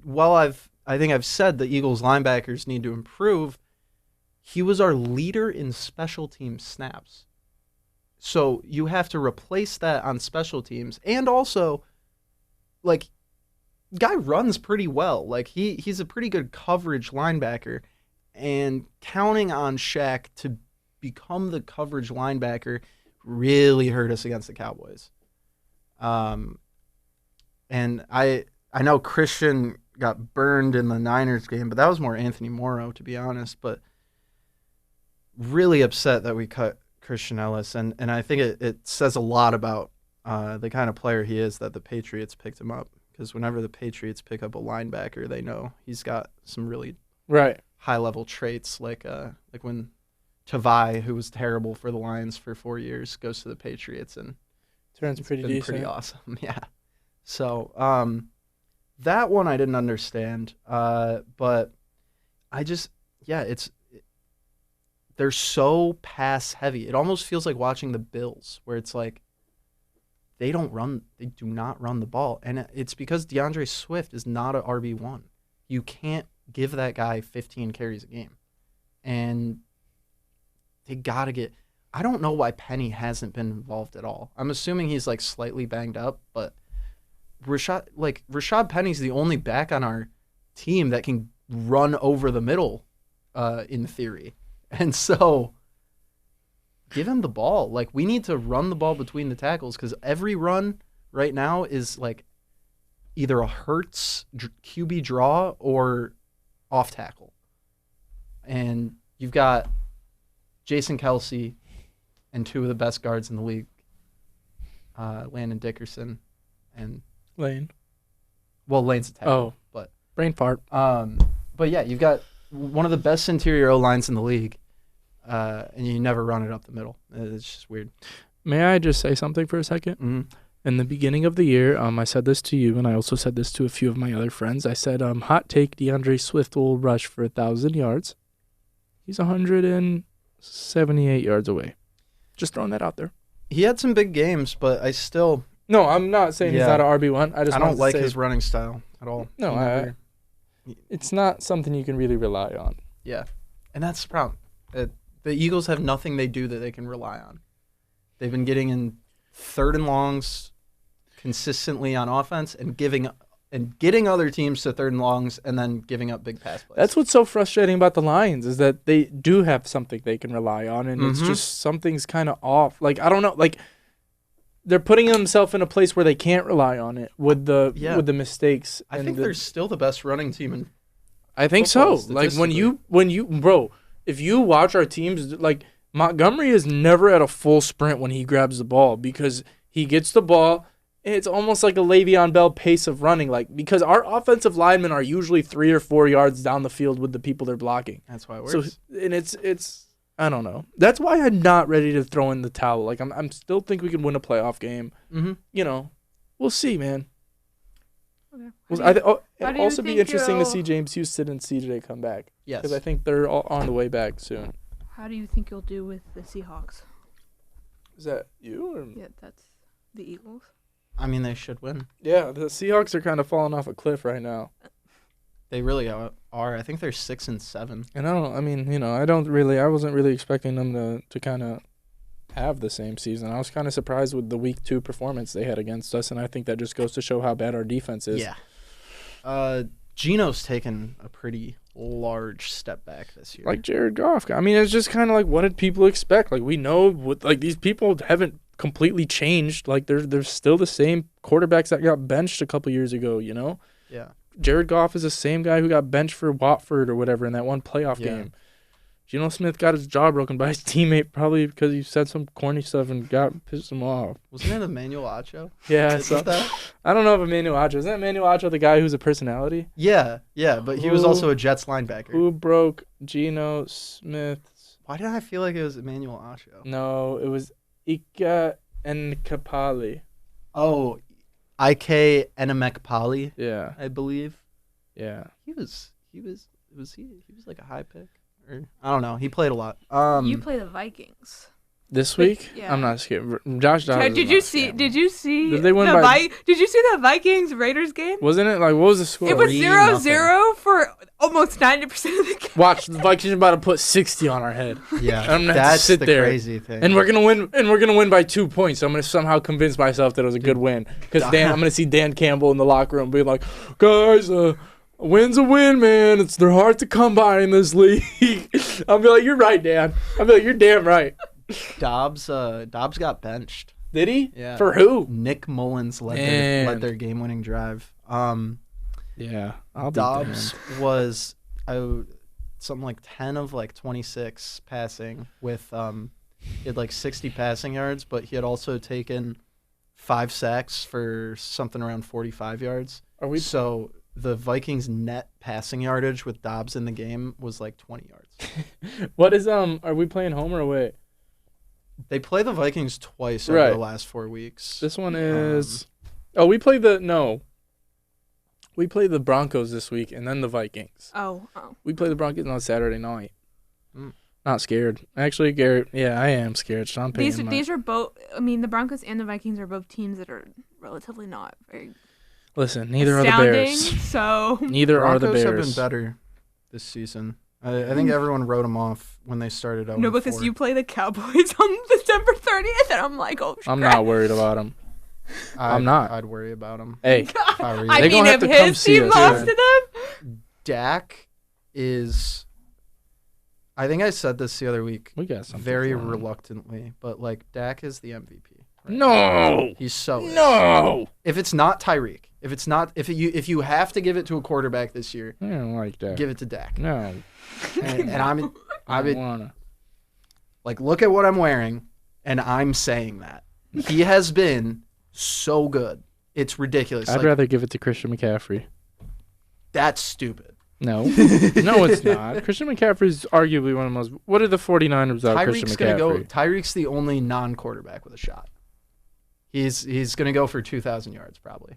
while I think I've said the Eagles linebackers need to improve, he was our leader in special team snaps. So you have to replace that on special teams. And also, like, guy runs pretty well. Like, he's a pretty good coverage linebacker. And counting on Shaq to become the coverage linebacker really hurt us against the Cowboys. And I know Christian got burned in the Niners game, but that was more Anthony Morrow, to be honest. But really upset that we cut Christian Ellis, and I think it says a lot about the kind of player he is that the Patriots picked him up. Because whenever the Patriots pick up a linebacker, they know he's got some really high-level traits, like when Tavai, who was terrible for the Lions for 4 years, goes to the Patriots and turns pretty decent. Pretty awesome, yeah. So that one I didn't understand, but I just they're so pass heavy. It almost feels like watching the Bills, where it's like they do not run the ball, and it's because DeAndre Swift is not an RB1. You can't give that guy 15 carries a game, and they gotta get. I don't know why Penny hasn't been involved at all. I'm assuming he's like slightly banged up, but Rashad Penny's the only back on our team that can run over the middle, in theory. And so give him the ball. Like, we need to run the ball between the tackles, because every run right now is like either a Hurts QB draw or off tackle. And you've got Jason Kelsey and two of the best guards in the league, Landon Dickerson and Lane. Well, Lane's a tackle, but brain fart. But yeah, you've got one of the best interior O-lines in the league, and you never run it up the middle. It's just weird. May I just say something for a second? Mm-hmm. In the beginning of the year, I said this to you, and I also said this to a few of my other friends. I said, hot take, DeAndre Swift will rush for 1,000 yards. He's 178 yards away. Just throwing that out there. He had some big games, but I still... No, I'm not saying he's not an RB1. I don't like his running style at all. No, it's not something you can really rely on. Yeah, and that's the problem. The Eagles have nothing they do that they can rely on. They've been getting in third and longs consistently on offense and getting other teams to third and longs and then giving up big pass plays. That's what's so frustrating about the Lions, is that they do have something they can rely on, and it's just something's kind of off. Like, I don't know, like, they're putting themselves in a place where they can't rely on it with the mistakes. I think they're still the best running team in I think so. Like, when you bro, if you watch our teams, like, Montgomery is never at a full sprint when he grabs the ball, because he gets the ball. It's almost like a Le'Veon Bell pace of running, like, because our offensive linemen are usually 3 or 4 yards down the field with the people they're blocking. That's why it works. So, and it's I don't know. That's why I'm not ready to throw in the towel. Like, I'm still think we can win a playoff game. Mm-hmm. You know, we'll see, man. Okay. It'll also be interesting to see James Houston and CJ come back. Yes. Because I think they're all on the way back soon. How do you think you'll do with the Seahawks? Is that you? Or? Yeah, that's the Eagles. I mean, they should win. Yeah, the Seahawks are kind of falling off a cliff right now. They really are. I think they're 6-7. And I wasn't really expecting them to kind of have the same season. I was kind of surprised with the week 2 performance they had against us, and I think that just goes to show how bad our defense is. Yeah. Gino's taken a pretty large step back this year. Like Jared Goff. I mean, it's just kind of like, what did people expect? Like, we know these people haven't completely changed. Like, they're still the same quarterbacks that got benched a couple years ago, you know? Yeah. Jared Goff is the same guy who got benched for Watford or whatever in that one playoff game. Geno Smith got his jaw broken by his teammate probably because he said some corny stuff and pissed him off. Wasn't it Emmanuel Acho? Yeah. So, I don't know if Emmanuel Acho. Isn't Emmanuel Acho the guy who's a personality? Yeah, but he was also a Jets linebacker. Who broke Geno Smith's... Why did I feel like it was Emmanuel Acho? No, it was Ika Nkapali. Oh, IK Enemekpali. Yeah. I believe. Yeah. He was like a high pick? Or, I don't know. He played a lot. You play the Vikings. This week? Yeah. I'm not scared. Josh Dobbs. Did you see? Did you see? Did they win by? Did you see the Vikings Raiders game? Wasn't it like what was the score? It was 0-0 for almost 90% of the game. Watch, the Vikings are about to put 60 on our head. Yeah, I'm gonna have to sit there. Crazy thing. And we're gonna win. And we're gonna win by 2 points. So I'm gonna somehow convince myself that it was a good win. Because I'm gonna see Dan Campbell in the locker room being like, guys, a win's a win, man. They're hard to come by in this league. I'll be like, you're right, Dan. I'll be like, you're damn right. Dobbs got benched. Did he? Yeah. For who? Nick Mullins led their game-winning drive. Yeah. Dobbs was something like 10 of 26 passing with he had 60 passing yards, but he had also taken 5 sacks for something around 45 yards. So the Vikings net passing yardage with Dobbs in the game was 20 yards. What is are we playing home or away? They play the Vikings twice over the last 4 weeks. This one is we play the Broncos this week and then the Vikings. Oh. We play the Broncos on Saturday night. Not scared. Actually, Garrett, yeah, I am scared. Sean Payton. These are both, I mean, the Broncos and the Vikings are both teams that are relatively not very Listen, neither are the Bears. So neither are the Bears. Broncos have been better this season. I think everyone wrote them off when they started out. No, because you play the Cowboys on December 30th, and I'm like, oh, I'm not worried about them. I'm not. I'd worry about them. Hey, I mean, if his team lost to them, Dak is. I think I said this the other week. We got something very reluctantly, but Dak is the MVP. Right? No, he's so no. If it's not Tyreek, if you have to give it to a quarterback this year, I don't like that. Give it to Dak. No, and I don't wanna. Look at what I'm wearing, and I'm saying that he has been so good. It's ridiculous. I'd rather give it to Christian McCaffrey. That's stupid. No, no, it's not. Christian McCaffrey's arguably one of the most. What are the 49ers without Christian McCaffrey? Tyreek's the only non-quarterback with a shot. He's gonna go for 2,000 yards probably.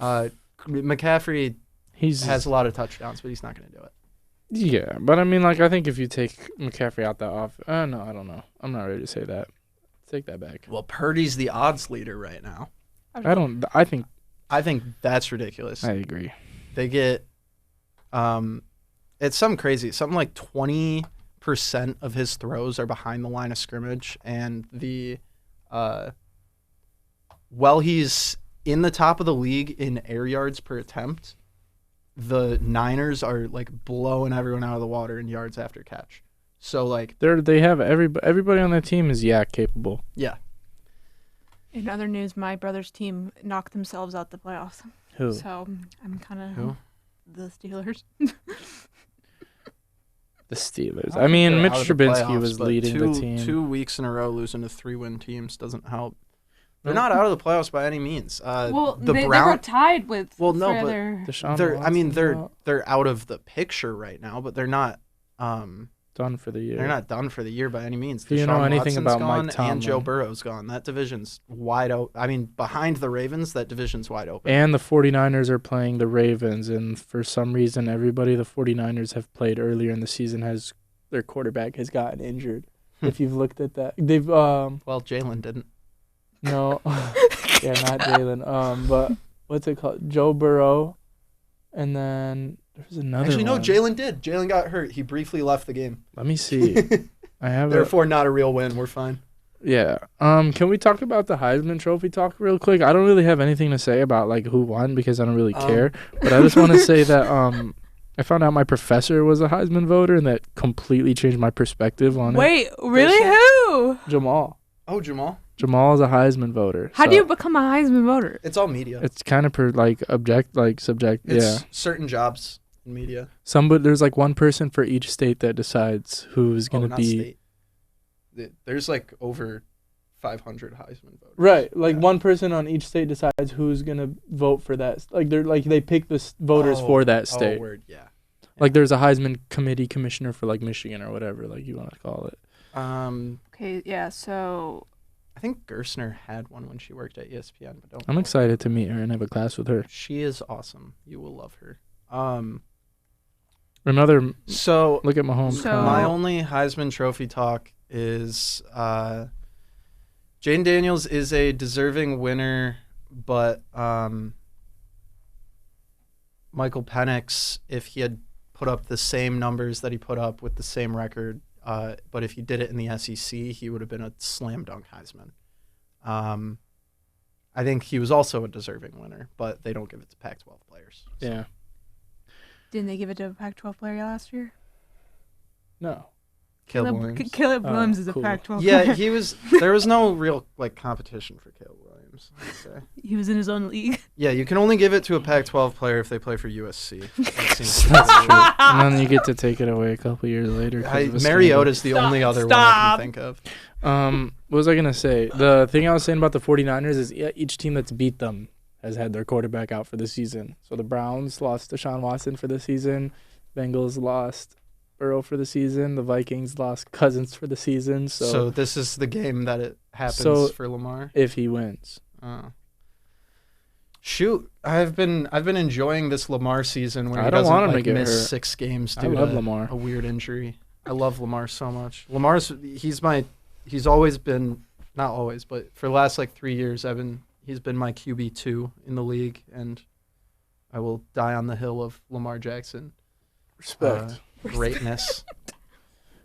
McCaffrey has a lot of touchdowns, but he's not gonna do it. Yeah, but I mean, I think if you take McCaffrey out that off, no, I don't know. I'm not ready to say that. Take that back. Well, Purdy's the odds leader right now. I think that's ridiculous. I agree. They get, it's something crazy. Something like 20% of his throws are behind the line of scrimmage, and he's in the top of the league in air yards per attempt, the Niners are blowing everyone out of the water in yards after catch. So they have everybody on that team is yak capable. Yeah. In other news, my brother's team knocked themselves out the playoffs. Who? So I'm kind of the Steelers. The Steelers. I mean, Mitch Trubinsky was leading the team. 2 weeks in a row losing to 3-win teams doesn't help. They're not out of the playoffs by any means. They were tied with. Well, no, but they're out of the picture right now, but they're not done for the year. They're not done for the year by any means. Do you know anything about Mike Tomlin? And Joe Burrow's gone. That division's wide open. I mean, behind the Ravens, that division's wide open. And the 49ers are playing the Ravens, and for some reason, everybody the 49ers have played earlier in the season their quarterback has gotten injured. If you've looked at that, they've well, Jalen didn't. No, yeah, not Jalen. But what's it called? Joe Burrow, and then there's another. Actually, no, one. Jalen did. Jalen got hurt. He briefly left the game. Let me see. I have. Therefore, not a real win. We're fine. Yeah. Can we talk about the Heisman Trophy talk real quick? I don't really have anything to say about who won because I don't really care. But I just want to say that I found out my professor was a Heisman voter, and that completely changed my perspective on it. Wait, really? Who? Jamal. Oh, Jamal. Jamal is a Heisman voter. How do you become a Heisman voter? It's all media. It's kind of subject. It's certain jobs in media. There's one person for each state that decides who's going to be. State. There's over 500 Heisman voters. Right, one person on each state decides who's going to vote for that. They pick the voters for that state. Oh, word, yeah. There's a Heisman commissioner for Michigan or whatever you want to call it. Okay, yeah, so I think Gerstner had one when she worked at ESPN, but I'm excited to meet her and have a class with her. She is awesome. You will love her. Look at Mahomes. My only Heisman Trophy talk is Jaden Daniels is a deserving winner, but Michael Penix, if he had put up the same numbers that he put up with the same record, but if he did it in the SEC, he would have been a slam dunk Heisman. I think he was also a deserving winner, but they don't give it to Pac-12 players. So. Yeah. Didn't they give it to a Pac-12 player last year? No. Caleb Williams. Caleb Williams is cool. a Pac-12 Yeah, player. he was. There was no real competition for Caleb Williams, I'd say. He was in his own league. Yeah, you can only give it to a Pac-12 player if they play for USC. That seems That's true. And then you get to take it away a couple years later. Mariota's the only other one I can think of. What was I going to say? The thing I was saying about the 49ers is each team that's beat them has had their quarterback out for the season. So the Browns lost Deshaun Watson for the season. Bengals lost Burrow for the season. The Vikings lost Cousins for the season. So this is the game that it happens for Lamar? If he wins. Shoot, I've been enjoying this Lamar season where I he don't doesn't want him to get miss hurt. 6 games I due love to Lamar. a weird injury. I love Lamar so much. He's always been, not always, but for the last 3 years he's been my QB2 in the league, and I will die on the hill of Lamar Jackson. Respect. Greatness.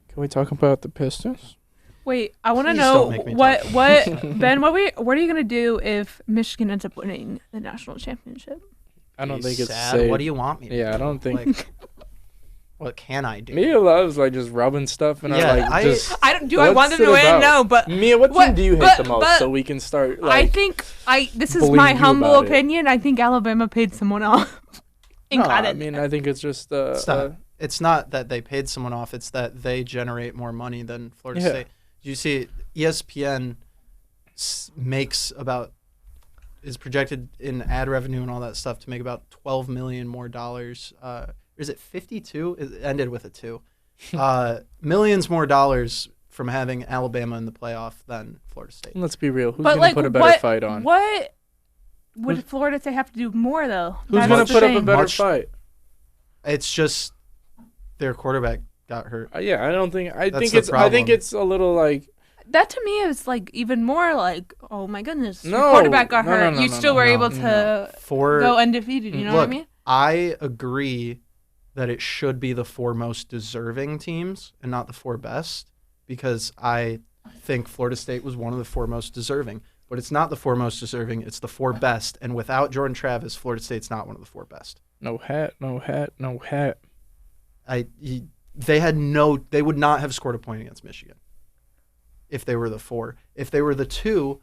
Can we talk about the Pistons? Wait, I want to Please know don't make me what talk. Ben. What are you gonna do if Michigan ends up winning the national championship? I don't Be think it's sad. safe. What do you want me to do? I don't think. What can I do? Mia loves just rubbing stuff in Yeah, our just. I don't. Do I want What's them to it win? about? No, but Mia, what team do you hate but- the most? but So we can start. I think this is believe my you humble about it. opinion. I think Alabama paid someone off. And No, got I it. mean, I think it's just. It's not that they paid someone off. It's that they generate more money than Florida Yeah. State. You see, ESPN is projected in ad revenue and all that stuff to make about $12 million more dollars. Is it 52? It ended with a 2. Millions more dollars from having Alabama in the playoff than Florida State. Let's be real. Who's But going to put a better fight on? What would Florida State have to do more though? Who's That's going the to put up a thing. better fight? It's just their quarterback got hurt. Yeah, I don't think. I That's think the it's. I think problem. it's a little like. That to me is even more oh my goodness, your No, quarterback got no, hurt. no, You no, still no, were no, able to go undefeated. You know what I mean? I agree that it should be the 4 most deserving teams and not the 4 best, because I think Florida State was one of the 4 most deserving. But it's not the 4 most deserving. It's the 4 best. And without Jordan Travis, Florida State's not one of the 4 best. No hat. No hat. No hat. They would not have scored a point against Michigan if they were the 4. If they were the 2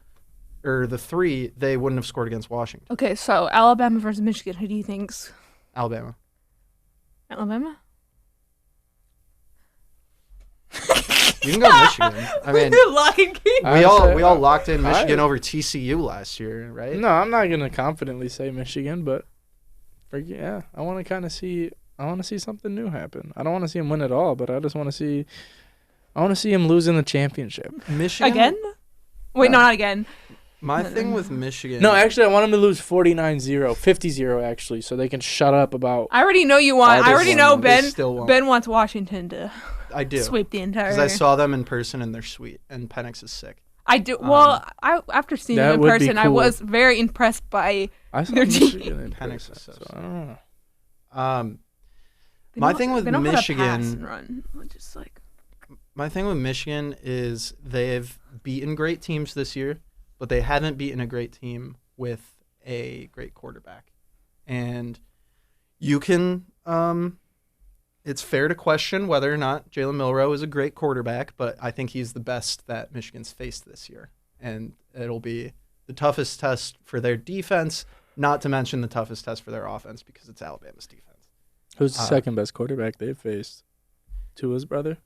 or the 3, they wouldn't have scored against Washington. Okay, so Alabama versus Michigan. Who do you think's Alabama. Alabama? You can go Michigan. I mean, Larkin. we all locked in Michigan over TCU last year, right? No, I'm not gonna confidently say Michigan, but I want to kind of see. I want to see something new happen. I don't want to see him win at all, but I just want to see. I want to see him losing the championship. Michigan Again? Wait, no, not again. My thing with Michigan. No, actually, I want him to lose 49-0, 50-0, actually, so they can shut up about. I already know you want. All I this already one, know they Ben. still won't. Ben wants Washington to I do. sweep the entire. Because I saw them in person and they're sweet, and Penix is sick. I do. Well, after seeing that them in would be person, I cool. was very impressed by. I saw their team. Michigan in Penix person, is so so I don't know. My thing with they know how to pass Michigan. and run. Just My thing with Michigan is they've beaten great teams this year, but they haven't beaten a great team with a great quarterback. And you can, it's fair to question whether or not Jalen Milroe is a great quarterback, but I think he's the best that Michigan's faced this year. And it'll be the toughest test for their defense, not to mention the toughest test for their offense because it's Alabama's defense. Who's the second best quarterback they've faced? Tua's brother?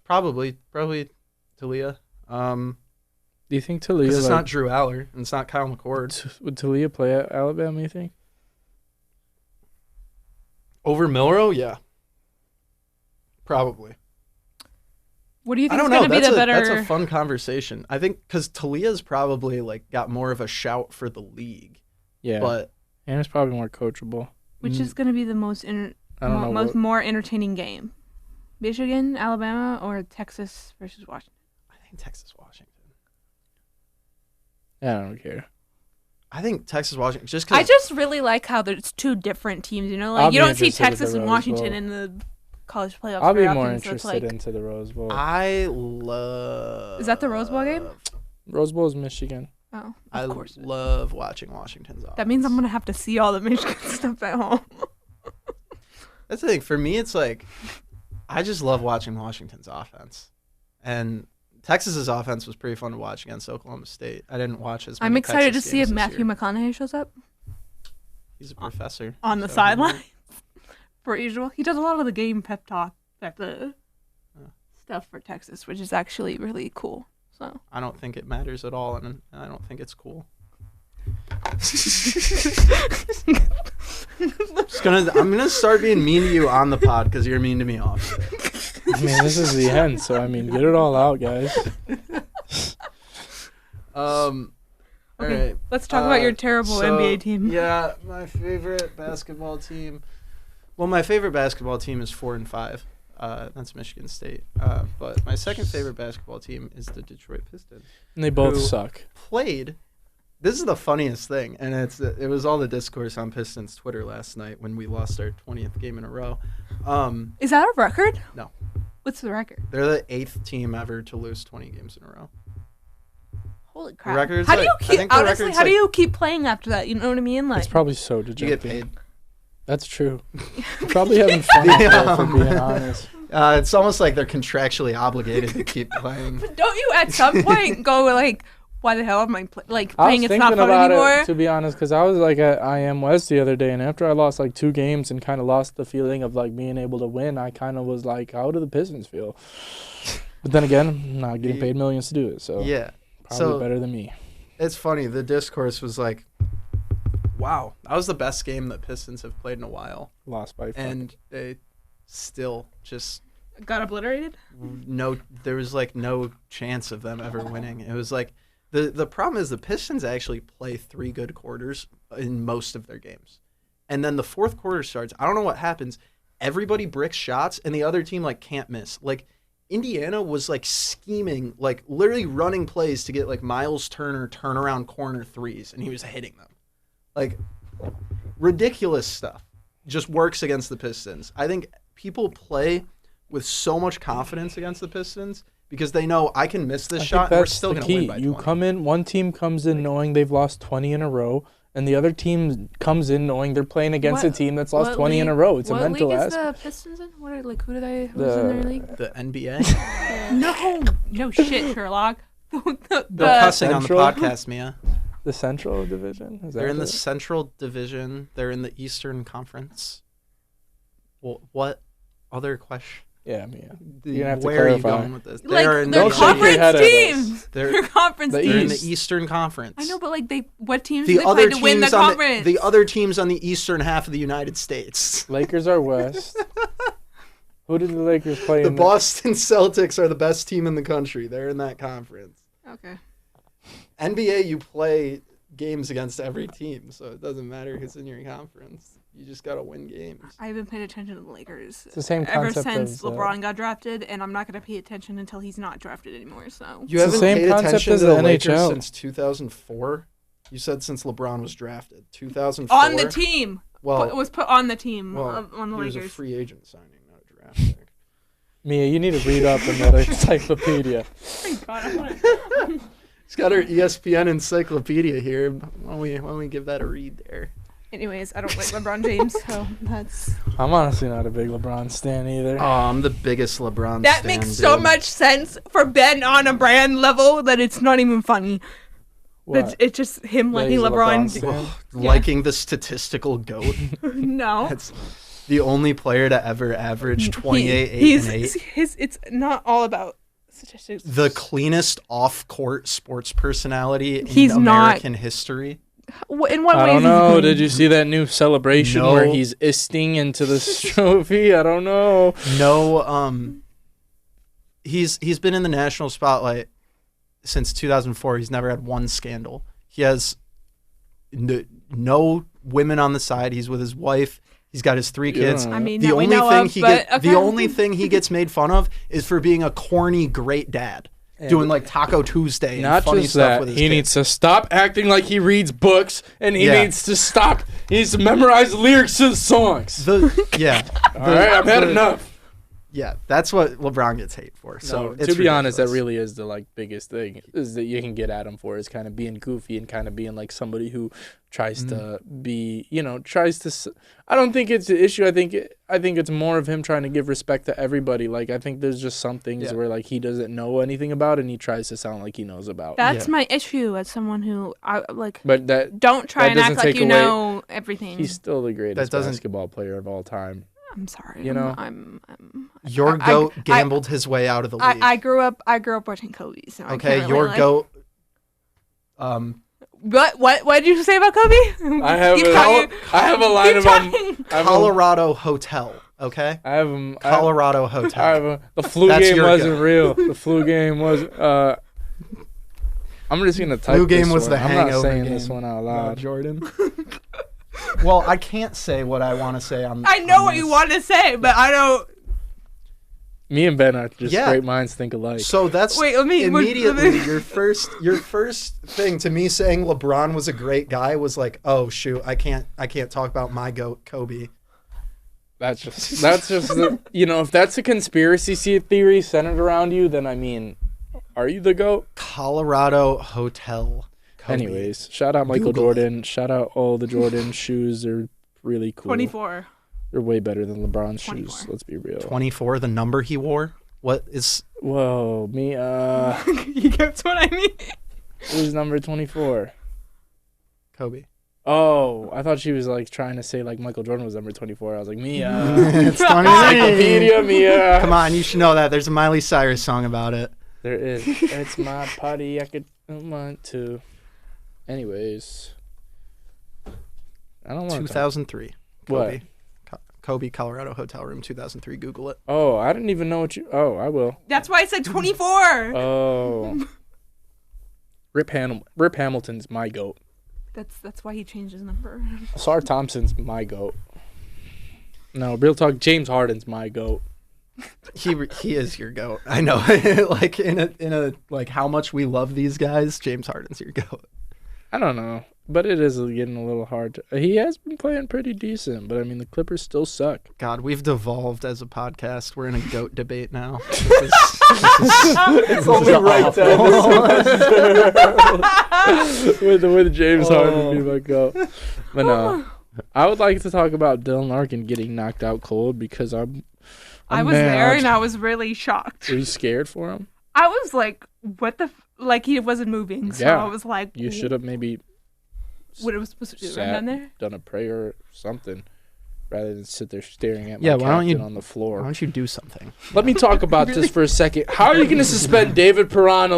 Probably Talia. Do you think Talia? Because it's not Drew Aller and it's not Kyle McCord. Would Talia play at Alabama? You think? Over Milroe, yeah, probably. what do you I think is don't going know. to be the better? That's a fun conversation. I think because Talia's probably got more of a shout for the league, Yeah, but and it's probably more coachable. Which is going to be the most I don't know. more entertaining game? Michigan, Alabama, or Texas versus Washington? think Texas, Washington. Yeah, I don't care. I think Texas, Washington, just because I just really like how there's two different teams. You know, I'll like you be don't see interested in Texas the and Rose Washington Bowl. in the college playoffs. I'll be very more often, so it's interested like, into the Rose Bowl. I love. Is that the Rose Bowl game? Rose Bowl is Michigan. Oh, I of course. love watching Washington's offense. That means I'm gonna have to see all the Michigan stuff at home. That's the thing. For me, it's like I just love watching Washington's offense, and Texas's offense was pretty fun to watch against Oklahoma State. I didn't watch as many I'm excited Texas to see if games this Matthew year. McConaughey shows up He's a professor on the so- sideline. Per usual, he does a lot of the game pep talk, stuff for Texas, which is actually really cool. So I don't think it matters at all, and I don't think it's cool. I'm gonna start being mean to you on the pod because you're mean to me off. I mean, this is the end, so I mean, get it all out, guys. All okay, right. let's talk about your terrible NBA team. Yeah, my favorite basketball team. Well, my favorite basketball team is 4-5. That's Michigan State. But my second favorite basketball team is the Detroit Pistons. And they both Who suck. Played. This is the funniest thing, and it was all the discourse on Pistons Twitter last night when we lost our 20th game in a row. Is that a record? No. What's the record? They're the 8th team ever to lose 20 games in a row. Holy crap! record's How do you like- I keep think the honestly? record's How do like- you keep playing after that? You know what I mean? Like It's probably so Did dejecting. you get paid? That's true. Probably having fun out there, for being honest. It's almost like they're contractually obligated to keep playing. don't you at some point go like, why the hell am I I playing? was It's not thinking fun about anymore. it, to be honest, because I was like at IM West the other day, and after I lost like 2 games and kind of lost the feeling of like being able to win, I kind of was like, how do the Pistons feel? But then again, I'm not getting paid millions to do it, so Yeah. probably better than me. It's funny. The discourse was like, wow, that was the best game that Pistons have played in a while. Lost by And they still just Got obliterated. there was like no chance of them ever winning. It was like the problem is the Pistons actually play 3 good quarters in most of their games. And then the fourth quarter starts. I don't know what happens. Everybody bricks shots and the other team like can't miss. Like Indiana was like scheming, like literally running plays to get like Miles Turner turnaround corner threes, and he was hitting them. Like ridiculous stuff. Just works against the Pistons. I think people play with so much confidence against the Pistons because they know I can miss this shot and we're still going to win by 20. You come in, one team comes in knowing they've lost 20 in a row, and the other team comes in knowing they're playing against a team that's lost 20 in a row. It's a mental aspect. aspect. What league is the Pistons in? What are who do they? Who's in their league? The NBA? No shit, Sherlock. No cussing on the Central? podcast, Mia. The Central Division? Is They're that in the it? Central Division. They're in the Eastern Conference. Well, what other question? Yeah, Mia. You're gonna have to Where are you clarify. going with this? Like They're in they're Don't shake your conference head at us. teams. They're- They're conference The they're in teams. the Eastern Conference. I know, but like what teams The do they other play to win the teams on conference? the other teams on the eastern half of the United States. Lakers are West. Who did the Lakers play The in? Boston Celtics are the best team in the country. They're in that conference. Okay. NBA, you play games against every team, so it doesn't matter who's in your conference. You just gotta win games. I haven't paid attention to the Lakers It's the same ever concept since as, LeBron got drafted, and I'm not gonna pay attention until he's not drafted anymore. So You It's the haven't same paid concept attention as to the the Lakers NHL. since 2004. You said since LeBron was drafted. 2004. on the team, Well, was put on the team well, on the he was a Lakers. free agent signing, not a draft pick. Mia, you need to read up in that encyclopedia. He's got our ESPN encyclopedia here. Why don't we give that a read there? Anyways, I don't like LeBron James, so that's I'm honestly not a big LeBron stan either. Oh, I'm the biggest LeBron that stan, makes so dude. much sense for Ben on a brand level that it's not even funny. What? It's just him Yeah, liking he's a LeBron LeBron. stan. Liking the statistical goat. No. That's the only player to ever average 28, 8, he's, and 8. It's not all about statistics. The cleanest off-court sports personality in He's not- American history. In what I ways don't is he know. clean? Did you see that new celebration No. where he's isting into the trophy? I don't know. No, he's been in the national spotlight since 2004. He's never had one scandal. He has no women on the side. He's with his wife. He's got his 3 kids. Yeah. I mean, The that we only know thing of, but okay. the only thing he gets made fun of is for being a corny great dad. doing like Taco Tuesday and not funny just stuff that, with his he kids. needs to stop acting like he reads books, and he Yeah. needs to memorize the lyrics to the songs. All Right, I've had enough. Yeah, that's what LeBron gets hate for. So No, it's to be honest, that ridiculous. really is the like biggest thing is that you can get at him for is kind of being goofy and kind of being like somebody who tries to be, I don't think it's an issue. I think it's more of him trying to give respect to everybody. Like I think there's just some things where like he doesn't know anything about and he tries to sound like he knows about. That's my issue as someone who But that don't try that and act doesn't like take you away- know everything. he's still the greatest doesn't- basketball player of all time. I'm sorry. You know? Your goat gambled his way out of the league. I grew up watching Kobe. So okay, I your can't goat. What did you say about Kobe? I have a line about Colorado Hotel. Okay, I have him. Colorado Hotel. The flu That's game your wasn't goat. real. The flu game was. I'm just gonna type. Flu game this was one. the I'm hangover not saying game. this one out loud. Jordan. Well, I can't say what I want to say on. I know on what this. you want to say, but I don't. Me and Ben are just Yeah. great minds think alike. So that's Wait, let me- immediately your first thing to me saying LeBron was a great guy was like, oh shoot, I can't talk about my goat Kobe. That's just the, if that's a conspiracy theory centered around you, then I mean, are you the GOAT? Colorado Hotel. Kobe. Anyways, shout out Michael Google Jordan. Shout out all the Jordan shoes. They're really cool. 24. They're way better than LeBron's 24. shoes. Let's be real. 24, the number he wore. What is? Whoa, me. You get what I mean? Who's number 24? Kobe. Oh, I thought she was like trying to say like Michael Jordan was number 24. I was like, Mia. It's 23. Encyclopedia, Mia. Come on, you should know that. There's a Miley Cyrus song about it. There is. It's my party. I could want to. Anyways, I don't want 2003. What? Kobe. Kobe, Colorado Hotel Room, 2003. Google it. Oh, I didn't even know what you. Oh, I will. That's why I said 24. Oh. Rip Hamilton's my GOAT. That's why he changed his number. Sar Thompson's my GOAT. No, real talk. James Harden's my GOAT. He is your goat. I know. Like in a like how much we love these guys. James Harden's your goat. I don't know, but it is getting a little hard. He has been playing pretty decent, but I mean the Clippers still suck. God, we've devolved as a podcast. We're in a goat debate now. It's only right with James Harden being my GOAT. But no, I would like to talk about Dylan Larkin getting knocked out cold because I was there and I was really shocked. Were you scared for him? I was like, what the like he wasn't moving. So Yeah. I was like, You should have maybe what it was supposed to do right sat, down there. done a prayer or something, rather than sit there staring at my Yeah, why don't captain you- on the Why floor. don't you do something? Let me talk about this for a second. How are you going to suspend David Perron,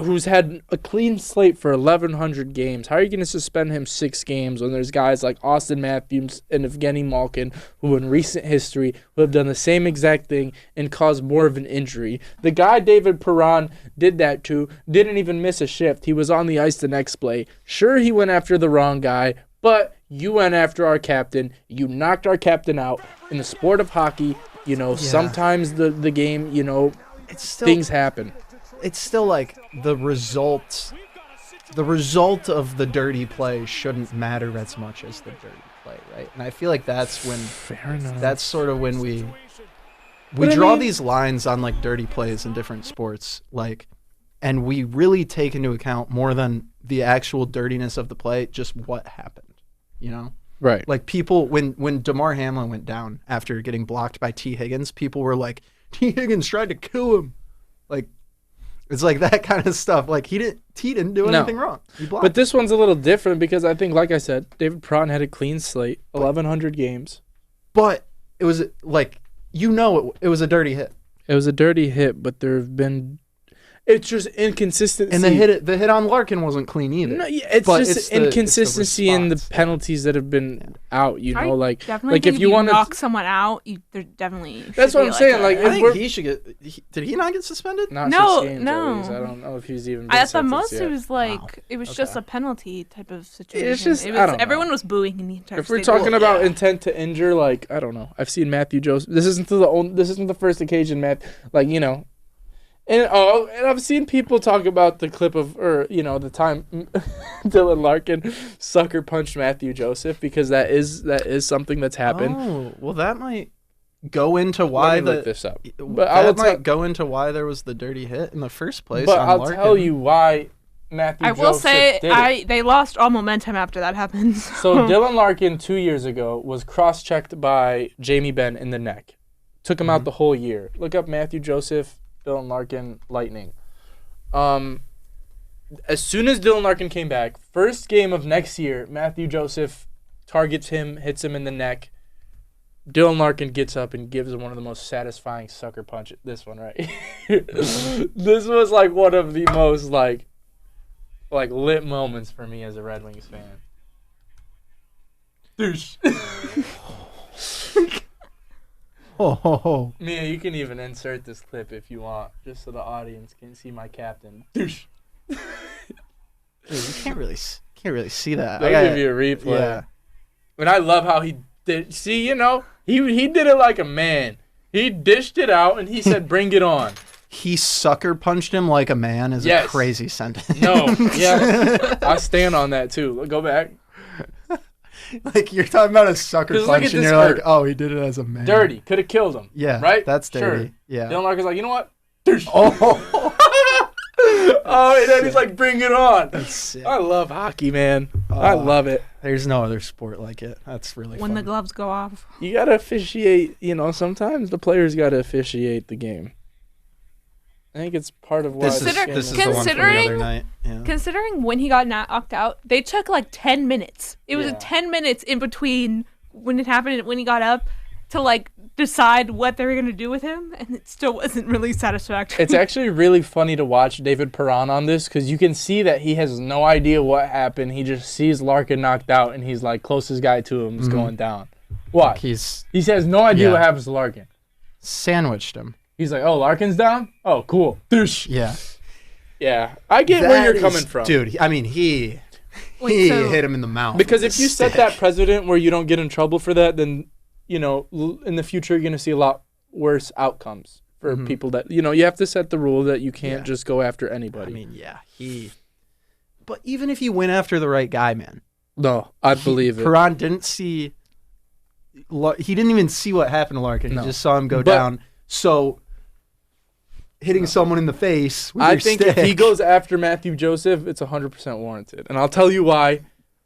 who's had a clean slate for 1,100 games? How are you going to suspend him 6 games when there's guys like Austin Matthews and Evgeny Malkin who in recent history who have done the same exact thing and caused more of an injury? The guy David Perron did that to didn't even miss a shift. He was on the ice the next play. Sure, he went after the wrong guy, but you went after our captain. You knocked our captain out. In the sport of hockey, sometimes the game, It's still things happen. It's still like the result of the dirty play shouldn't matter as much as the dirty play, right? And I feel like that's when Fair enough. that's sort of when we But I draw mean- these lines on like dirty plays in different sports, like, and we really take into account more than the actual dirtiness of the play, just what happened, Right. Like people, when DeMar Hamlin went down after getting blocked by T. Higgins, people were like, T. Higgins tried to kill him. Like, it's like that kind of stuff. Like T didn't do anything wrong. He blocked. But this one's a little different because I think, like I said, David Perron had a clean slate, 1,100 games. But it was like, it was a dirty hit. It was a dirty hit, but there have been... It's just inconsistency. And the hit on Larkin wasn't clean either. No, yeah, it's But just it's the inconsistency in the response. penalties that have been out. Like definitely if you want to knock someone out, there definitely. That's should what be I'm saying, like, I if we're- think he should get. Did he not get suspended? not No, 6 games, no. at least. I don't know if he's even. Been I thought sentenced most yet. it was like Wow. it was just Okay. a penalty type of situation. It's just- it I was, don't know. everyone was booing in the entire. If we're stadium. talking about intent to injure, like, I don't know. I've seen Matthew Joseph. This isn't the first occasion, Matt. Like, And I've seen people talk about the clip of, the time Dylan Larkin sucker punched Matthew Joseph, because that is something that's happened. Oh, well, that might go into why look this up. But that might go into why there was the dirty hit in the first place. But on I'll Larkin. tell you why Matthew Joseph will say did it. they lost all momentum after that happened. So Dylan Larkin 2 years ago was cross-checked by Jamie Benn in the neck. Took him out the whole year. Look up Matthew Joseph, Dylan Larkin, Lightning. As soon as Dylan Larkin came back, first game of next year, Matthew Joseph targets him, hits him in the neck. Dylan Larkin gets up and gives him one of the most satisfying sucker punches. This one right here. This was like one of the most like lit moments for me as a Red Wings fan. Douche. Oh. Mia, you can even insert this clip if you want, just so the audience can see my captain. Douche. Dude, you can't really see that. I'll give you a replay. Yeah. And I love how he did. See, he did it like a man. He dished it out and he said, "Bring it on." He sucker punched him like a man is a crazy sentence. No, yeah, I stand on that too. Go back. Like, you're talking about a sucker punch, and you're like, oh, he did it as a man. Dirty. Could have killed him. Yeah, right? That's dirty. Sure. Yeah. Dylan Larkin's like, you know what? Oh. Oh, and then he's like, bring it on. That's sick. I love hockey, man. I love it. There's no other sport like it. That's really when fun. the gloves go off. You got to officiate, sometimes the players got to officiate the game. I think it's part of why this is the one from the other night. Yeah. Considering when he got knocked out, they took like 10 minutes. It was 10 minutes in between when it happened and when he got up to like decide what they were going to do with him, and it still wasn't really satisfactory. It's actually really funny to watch David Perron on this, because you can see that he has no idea what happened. He just sees Larkin knocked out, and he's like, closest guy to him is going down. What? He has no idea what happens to Larkin. Sandwiched him. He's like, oh, Larkin's down? Oh, cool. Douche. Yeah. Yeah. I get where you're coming from. Dude, I mean, he hit him in the mouth. Because if you set that precedent where you don't get in trouble for that, then, in the future, you're going to see a lot worse outcomes for people that, you have to set the rule that you can't just go after anybody. I mean, but even if you went after the right guy, man. No, I believe it. Perron didn't see, he didn't even see what happened to Larkin. He just saw him go down. So hitting someone in the face with your stick. If he goes after Matthew Joseph, it's 100% warranted. And I'll tell you why.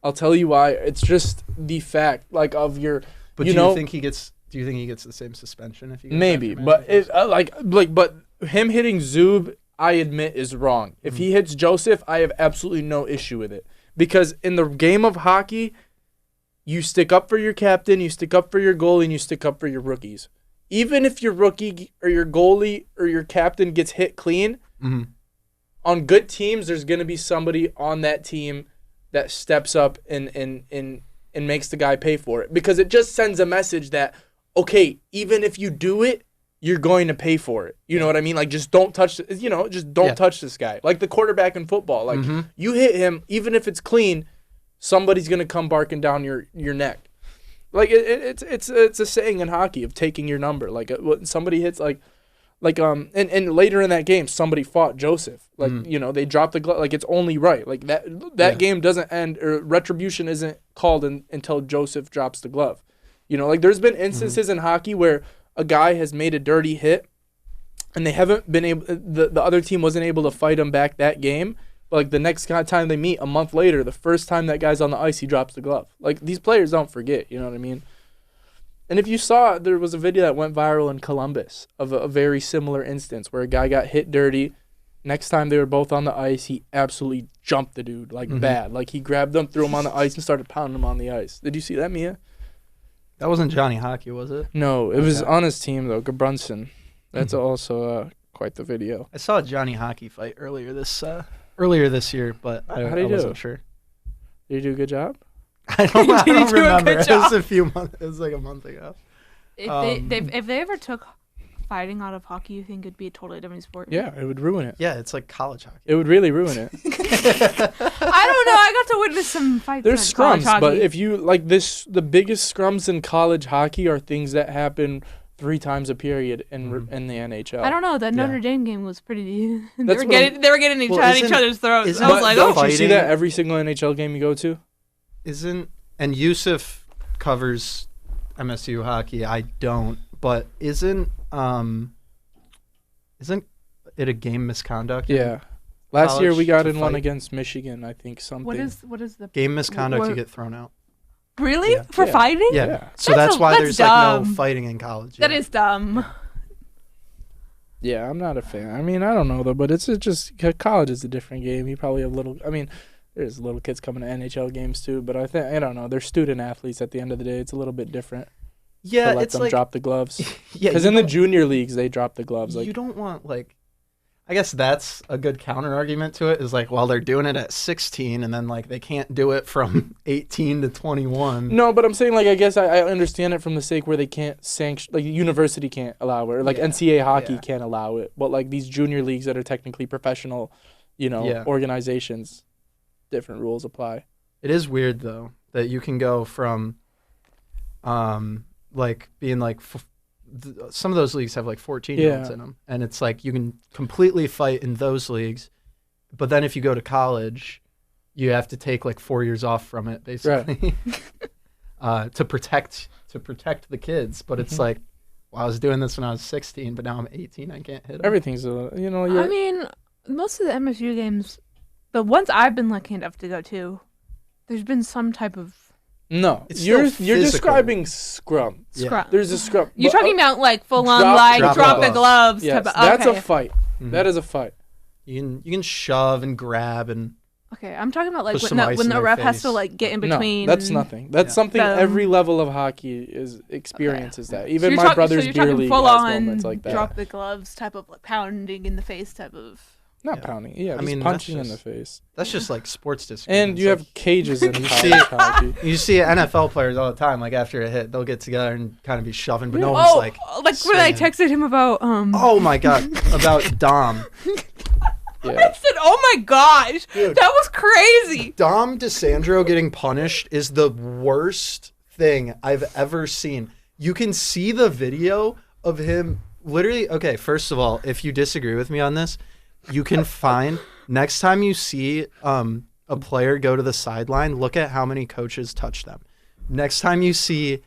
It's just the fact, of your, But do you think he gets the same suspension if he goes maybe, but but him hitting Zub, I admit, is wrong. If he hits Joseph, I have absolutely no issue with it. Because in the game of hockey, you stick up for your captain, you stick up for your goalie, and you stick up for your rookies. Even if your rookie or your goalie or your captain gets hit clean, on good teams, there's going to be somebody on that team that steps up and makes the guy pay for it. Because it just sends a message that, okay, even if you do it, you're going to pay for it. You know what I mean? Like, just don't touch, touch this guy. Like the quarterback in football. Like, you hit him, even if it's clean, somebody's going to come barking down your neck. Like it's a saying in hockey of taking your number. Like when somebody hits and later in that game somebody fought Joseph. Like they dropped the glove. Like it's only right. Like that game doesn't end, or retribution isn't called until Joseph drops the glove. There's been instances in hockey where a guy has made a dirty hit, and they haven't been able. The other team wasn't able to fight him back that game. Like the next time they meet a month later, the first time that guy's on the ice, he drops the glove. Like these players don't forget, you know what I mean? And if you saw, there was a video that went viral in Columbus of a very similar instance where a guy got hit dirty. Next time they were both on the ice, he absolutely jumped the dude bad. Like he grabbed him, threw him on the ice, and started pounding him on the ice. Did you see that, Mia? That wasn't Johnny Hockey, was it? No, it was on his team though, Gabrunson. That's also quite the video. I saw a Johnny Hockey fight earlier this year, but I wasn't sure. Did you do a good job? I don't remember. It was a few months. It was like a month ago. If they ever took fighting out of hockey, you think it'd be a totally different sport? Yeah, it would ruin it. Yeah, it's like college hockey. It would really ruin it. I don't know. I got to witness some fights. There's scrums, but if you like this, the biggest scrums in college hockey are things that happen 3 times a period in the NHL. I don't know. That Notre Dame game was pretty. they That's were getting each other's throats. I was like, don't you see that every single NHL game you go to? And Yusuf covers MSU hockey. I don't, but isn't it a game misconduct? Yeah. Last year we got in one against Michigan, I think something. What is the game misconduct? You get thrown out. Really? Yeah. For fighting? Yeah. So that's why there's like no fighting in college. That is dumb. Yeah, I'm not a fan. I mean, I don't know though, but it's just college is a different game. You probably have there's little kids coming to NHL games too, but I don't know. They're student athletes at the end of the day. It's a little bit different. Yeah, to let them drop the gloves. Yeah, because in the junior leagues they drop the gloves. You don't want I guess that's a good counter argument to it. Is well, they're doing it at 16, and then they can't do it from 18 to 21. No, but I'm saying I guess I understand it from the sake where they can't sanction, university can't allow it, or NCAA hockey can't allow it, but these junior leagues that are technically professional, organizations, different rules apply. It is weird though that you can go from, being some of those leagues have 14-year-olds in them, and it's you can completely fight in those leagues, but then if you go to college, you have to take 4 years off from it basically, right. to protect the kids. But it's well, I was doing this when I was 16, but now I'm 18. I can't hit them. Everything's I mean, most of the MSU games, the ones I've been lucky enough to go to, there's been some type of. No, you're describing scrum. Scrum. There's a scrum. You're talking about full on drop the gloves. Yes, type of, that's a fight. Mm-hmm. That is a fight. You can shove and grab and. Okay, I'm talking about when the ref has to get in between. No, that's nothing. That's something every level of hockey experiences that. Even my brother's beer league has moments like that. Drop the gloves type of pounding in the face type of. Not pounding. Yeah, I mean punching in the face. That's just sports disagreement. And you have cages in college hockey. You see NFL players all the time. After a hit, they'll get together and kind of be shoving, but no one's when I texted him about Oh my god, about Dom. Yeah. I said, "Oh my gosh, dude, that was crazy." Dom DeSandro getting punished is the worst thing I've ever seen. You can see the video of him literally. Okay, first of all, if you disagree with me on this, you can find next time you see a player go to the sideline, look at how many coaches touch them. Next time you see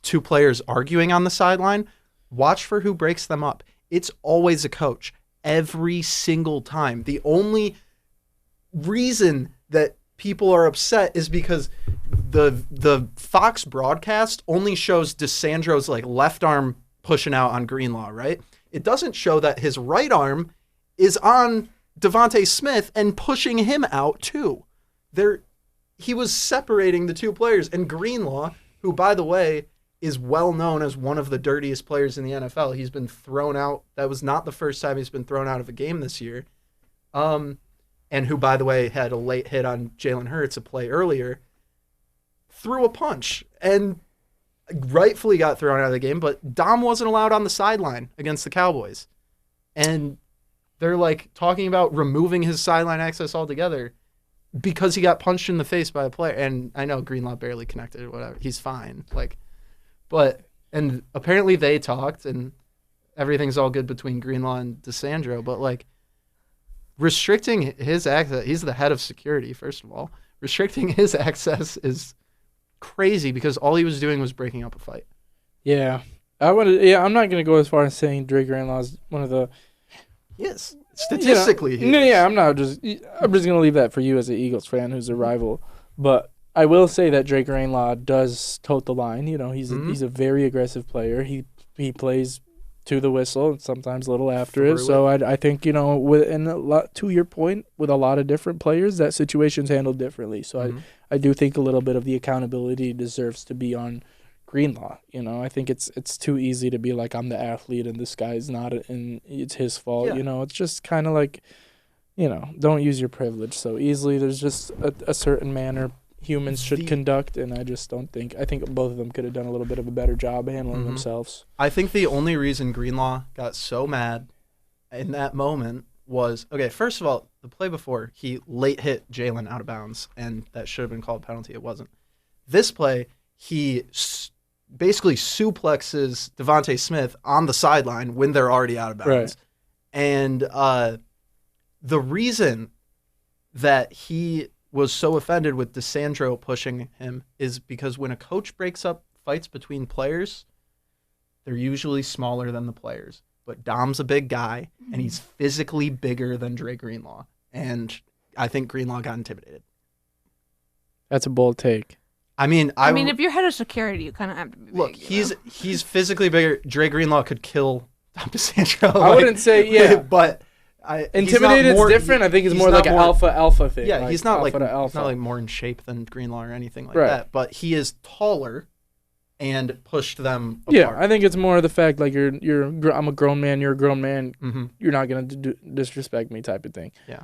two players arguing on the sideline, watch for who breaks them up. It's always a coach. Every single time. The only reason that people are upset is because the Fox broadcast only shows DeSandro's left arm pushing out on Greenlaw, right? It doesn't show that his right arm is on Devontae Smith and pushing him out too. He was separating the two players, and Greenlaw, who by the way is well known as one of the dirtiest players in the NFL. He's been thrown out. That was not the first time he's been thrown out of a game this year. And who, by the way, had a late hit on Jalen Hurts a play earlier, threw a punch and rightfully got thrown out of the game, but Dom wasn't allowed on the sideline against the Cowboys. And they're talking about removing his sideline access altogether because he got punched in the face by a player. And I know Greenlaw barely connected or whatever. He's fine. And apparently they talked and everything's all good between Greenlaw and DeSandro, but restricting his access, he's the head of security, first of all. Restricting his access is crazy because all he was doing was breaking up a fight. Yeah. I'm not going to go as far as saying Drake Greenlaw is one of the... Yes. Statistically, I'm just going to leave that for you as an Eagles fan who's a rival. But I will say that Drake Greenlaw does tote the line. He's a very aggressive player. He plays to the whistle and sometimes a little after it. So I think, to your point, with a lot of different players, that situation's handled differently. So I do think a little bit of the accountability deserves to be on Greenlaw. I think it's too easy to be I'm the athlete and this guy's not and it's his fault. Yeah. It's just kind of don't use your privilege so easily. There's just a certain manner humans should conduct, and I just don't think. I think both of them could have done a little bit of a better job handling themselves. I think the only reason Greenlaw got so mad in that moment was, okay, first of all, the play before, he late hit Jalen out of bounds, and that should have been called a penalty. It wasn't. This play, he basically suplexes Devontae Smith on the sideline when they're already out of bounds. Right. And the reason that he was so offended with DeSandro pushing him is because when a coach breaks up fights between players, they're usually smaller than the players. But Dom's a big guy, and he's physically bigger than Dre Greenlaw. And I think Greenlaw got intimidated. That's a bold take. I mean, if you're head of security, you kind of have to be look. big, He's physically bigger. Dre Greenlaw could kill Dom DeSandro. I wouldn't say, but intimidated is different. I think it's more like an alpha thing. Yeah, like he's not like alpha. not like more in shape than Greenlaw or anything like that. But he is taller and pushed them apart. Yeah, I think it's more the fact like I'm a grown man, you're a grown man. Mm-hmm. You're not gonna disrespect me, type of thing. Yeah,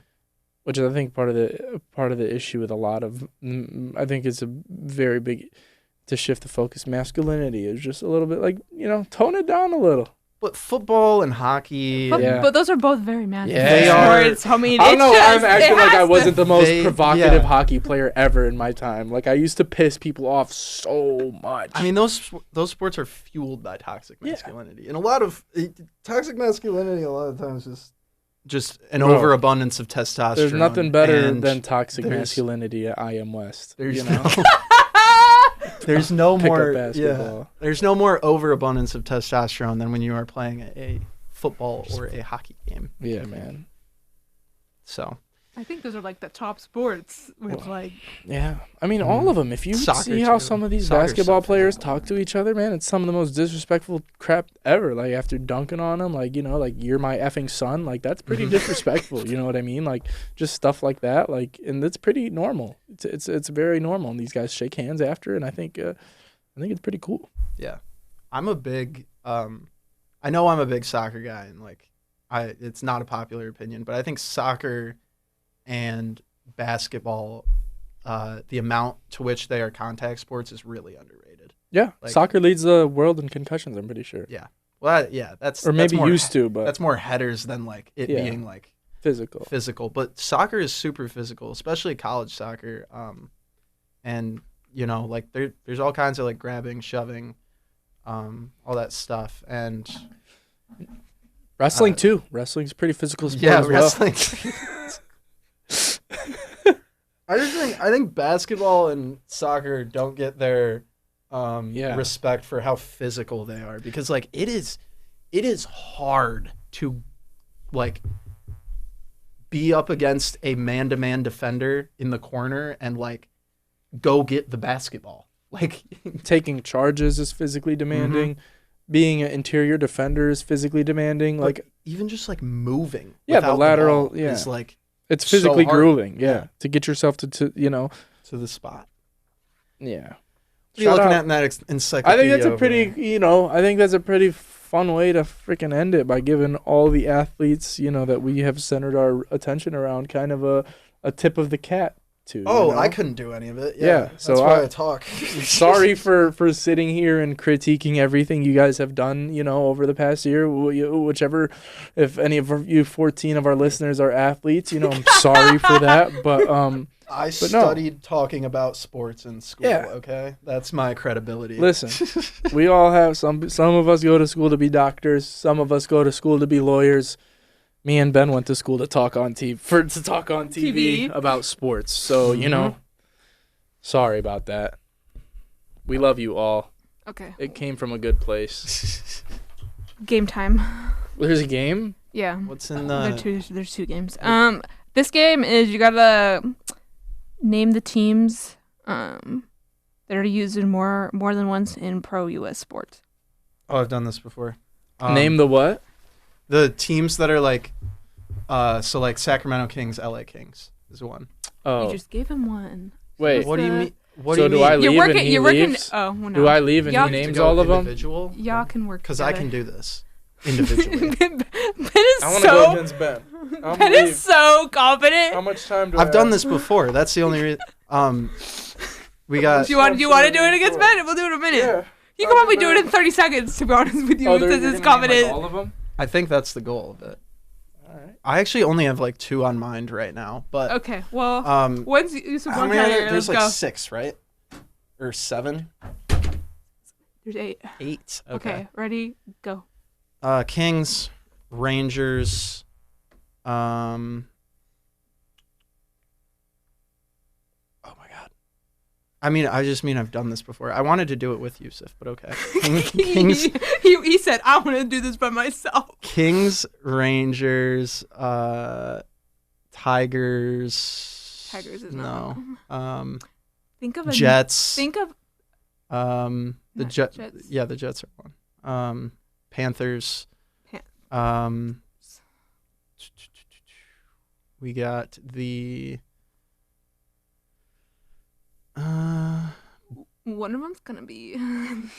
which is I think part of the issue with a lot of. I think it's a very big to shift the focus. Masculinity is just a little bit like tone it down a little. But football and hockey, but those are both very masculine sports. I mean, I don't know. I'm acting like I wasn't the most provocative hockey player ever in my time. Like I used to piss people off so much. I mean, those sports are fueled by toxic masculinity, and a lot of toxic masculinity. A lot of times is just an overabundance of testosterone. There's nothing better than toxic masculinity at IM West. There's no more there's no more overabundance of testosterone than when you are playing a football or a hockey game. Yeah, man. So I think those are like the top sports with Yeah, I mean all of them. If you see how some of these basketball players talk to each other, man, it's some of the most disrespectful crap ever. Like after dunking on them, like you're my effing son. Like that's pretty disrespectful. You know what I mean? Like just stuff like that. Like and it's pretty normal. It's very normal. And these guys shake hands after, and I think it's pretty cool. Yeah, I'm a big. I know I'm a big soccer guy, and it's not a popular opinion, but I think soccer and basketball, the amount to which they are contact sports is really underrated. Yeah, soccer leads the world in concussions, I'm pretty sure. Yeah. Well, that's maybe more, used to, but that's more headers than being physical. But soccer is super physical, especially college soccer. And there's all kinds of grabbing, shoving, all that stuff, and wrestling too. Wrestling's a pretty physical sport. Yeah, as well. wrestling. I think basketball and soccer don't get their respect for how physical they are, because it is hard to be up against a man-to-man defender in the corner and go get the basketball. Taking charges is physically demanding. Mm-hmm. Being an interior defender is physically demanding. Even just moving. Yeah, the lateral. Is it's physically so grueling, to get yourself to the spot. Yeah. What are you looking at in that encyclopedia? I think that's a pretty, I think that's a pretty fun way to freaking end it by giving all the athletes, that we have centered our attention around kind of a tip of the cat to. Oh, I couldn't do any of it. Yeah. So that's why I talk. Sorry for sitting here and critiquing everything you guys have done, over the past year. Whichever, if any of you 14 of our listeners are athletes, I'm sorry for that. But I studied talking about sports in school. Yeah. Okay, that's my credibility. Listen, we all have some of us go to school to be doctors. Some of us go to school to be lawyers. Me and Ben went to school to talk on TV about sports. So, sorry about that. We love you all. Okay. It came from a good place. Game time. There's a game? Yeah. What's in the... There's two games. This game is you gotta name the teams that are used in more than once in pro U.S. sports. Oh, I've done this before. Name the what? The teams that are Sacramento Kings, LA Kings is one. Oh. You just gave him one. Wait. What do you mean? Do I leave and he leaves? Oh, well, no. Do I leave and he names all of them? Y'all can work because I can do this individually. Ben is Ben is so confident. How much time do I've done this before. That's the only reason. We got. Do you want to do it against Ben? We'll do it in a minute. Yeah. You can probably do it in 30 seconds, to be honest with you, since it's confident. All of them? I think that's the goal of it. All right. I actually only have 2 on mind right now, but okay. Well, there's 6, right? Or 7? There's 8. 8. Okay, ready? Go. Kings, Rangers, oh my God. I mean, I've done this before. I wanted to do it with Yusuf, but okay. Kings. he said, I want to do this by myself. Kings, Rangers, Tigers. Tigers is no. Think of Jets. Think of the Jets. Jets. Yeah, the Jets are one. Panthers. We got the. One of them's gonna be. I'm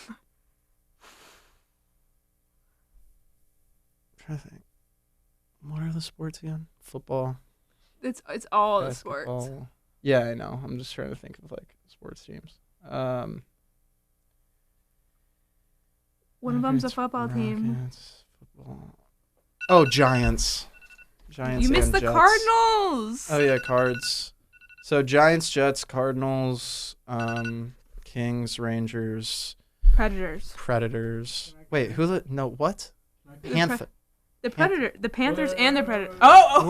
trying to think. What are the sports again? Football. It's all the basketball. sports. Yeah, I know. I'm just trying to think of like sports teams. One of them's a football team. Rockets, football. Oh, Giants. Giants. You missed and the Jets. Cardinals. Oh yeah, Cards. So Giants, Jets, Cardinals, Kings, Rangers, Predators. Wait, who the no what? Panther. The Panthers and the Predators. Oh,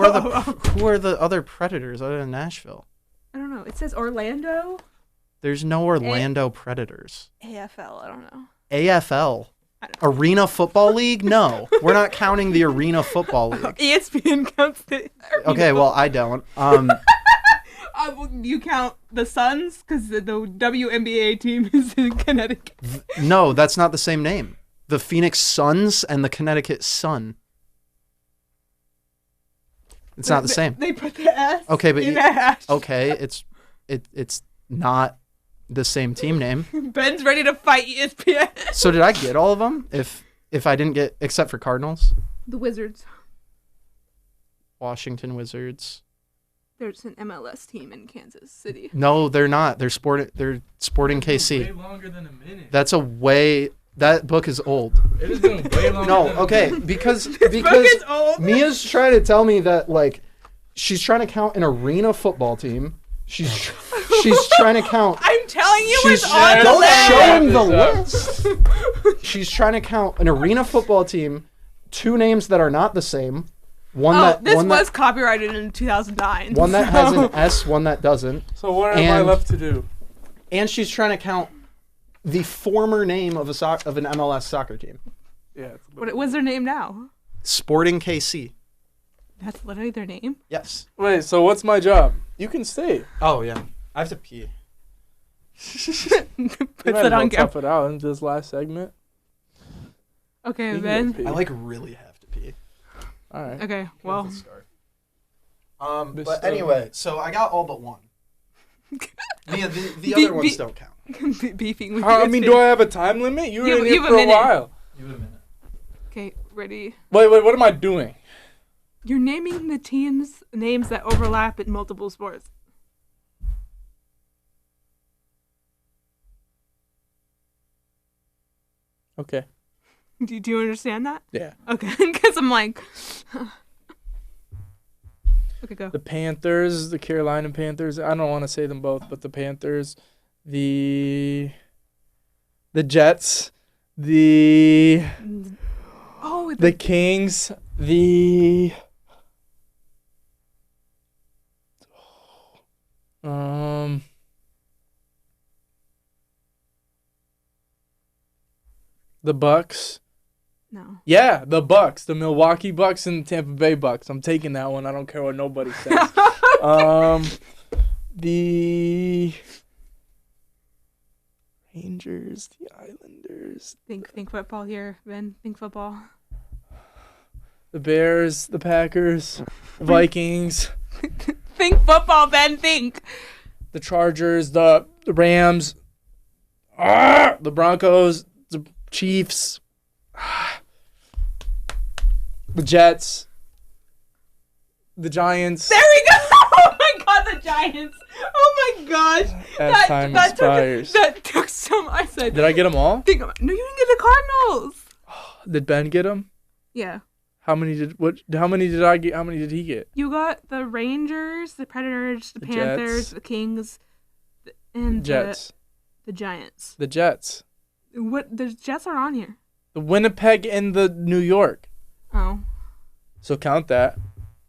Who are the other Predators other than Nashville? I don't know. It says Orlando. There's no Orlando Predators. AFL. I don't know. AFL. Arena Football League? No, we're not counting the Arena Football League. ESPN counts the. Okay, well I don't. You count the Suns because the WNBA team is in Connecticut. No, that's not the same name. The Phoenix Suns and the Connecticut Sun. It's not the same. They put the S. Okay, but in the hash. Okay, it's not the same team name. Ben's ready to fight ESPN. So did I get all of them? If I didn't get, except for Cardinals, The Wizards. Washington Wizards. There's an MLS team in Kansas City. No, they're not. They're Sporting KC. Way longer than a minute. That's a way. That book is old. It has been way longer. No, than a okay, minute. because Book is old. Mia's trying to tell me that like she's trying to count an arena football team. She's trying to count. I'm telling you, She's it's on the don't list. show him the list. She's trying to count an arena football team, 2 names that are not the same. This was copyrighted in 2009. One that has an S, one that doesn't. So what am I left to do? And she's trying to count the former name of an MLS soccer team. Yeah. What's their name now? Sporting KC. That's literally their name? Yes. Wait, so what's my job? You can stay. Oh yeah. I have to pee. Puts it on tough it out in this last segment. Okay, You can Ben. go pee. I like really have to pee. All right. Okay, well. But anyway, so I got all but one. The other ones don't count. Beefing with I you. mean, do I have a time limit? You were in here have a for a minute. while. You have a minute. Okay, ready? Wait, what am I doing? You're naming the teams' names that overlap in multiple sports. Okay. Do you understand that? Yeah. Okay, because I'm like... Okay, go. The Panthers, the Carolina Panthers. I don't want to say them both, but the Panthers, the Jets, the Kings, the Bucks. No. Yeah, the Bucks, the Milwaukee Bucks and the Tampa Bay Bucks. I'm taking that one. I don't care what nobody says. The Rangers, the Islanders. Think football here, Ben. Think football. The Bears, the Packers, the Vikings. Think football, Ben. Think. The Chargers, the Rams, the Broncos, the Chiefs, the Jets, the Giants. There we go. Oh my God, the Giants. Oh my gosh. As time expires. That took some. I said. Did I get them all? Think about. No, you didn't get the Cardinals. Did Ben get them? Yeah. How many did I get? How many did he get? You got the Rangers, the Predators, the Panthers, Jets. the Kings, and Jets. the Giants. The Jets. What? The Jets are on here. The Winnipeg and the New York. Oh. So count that.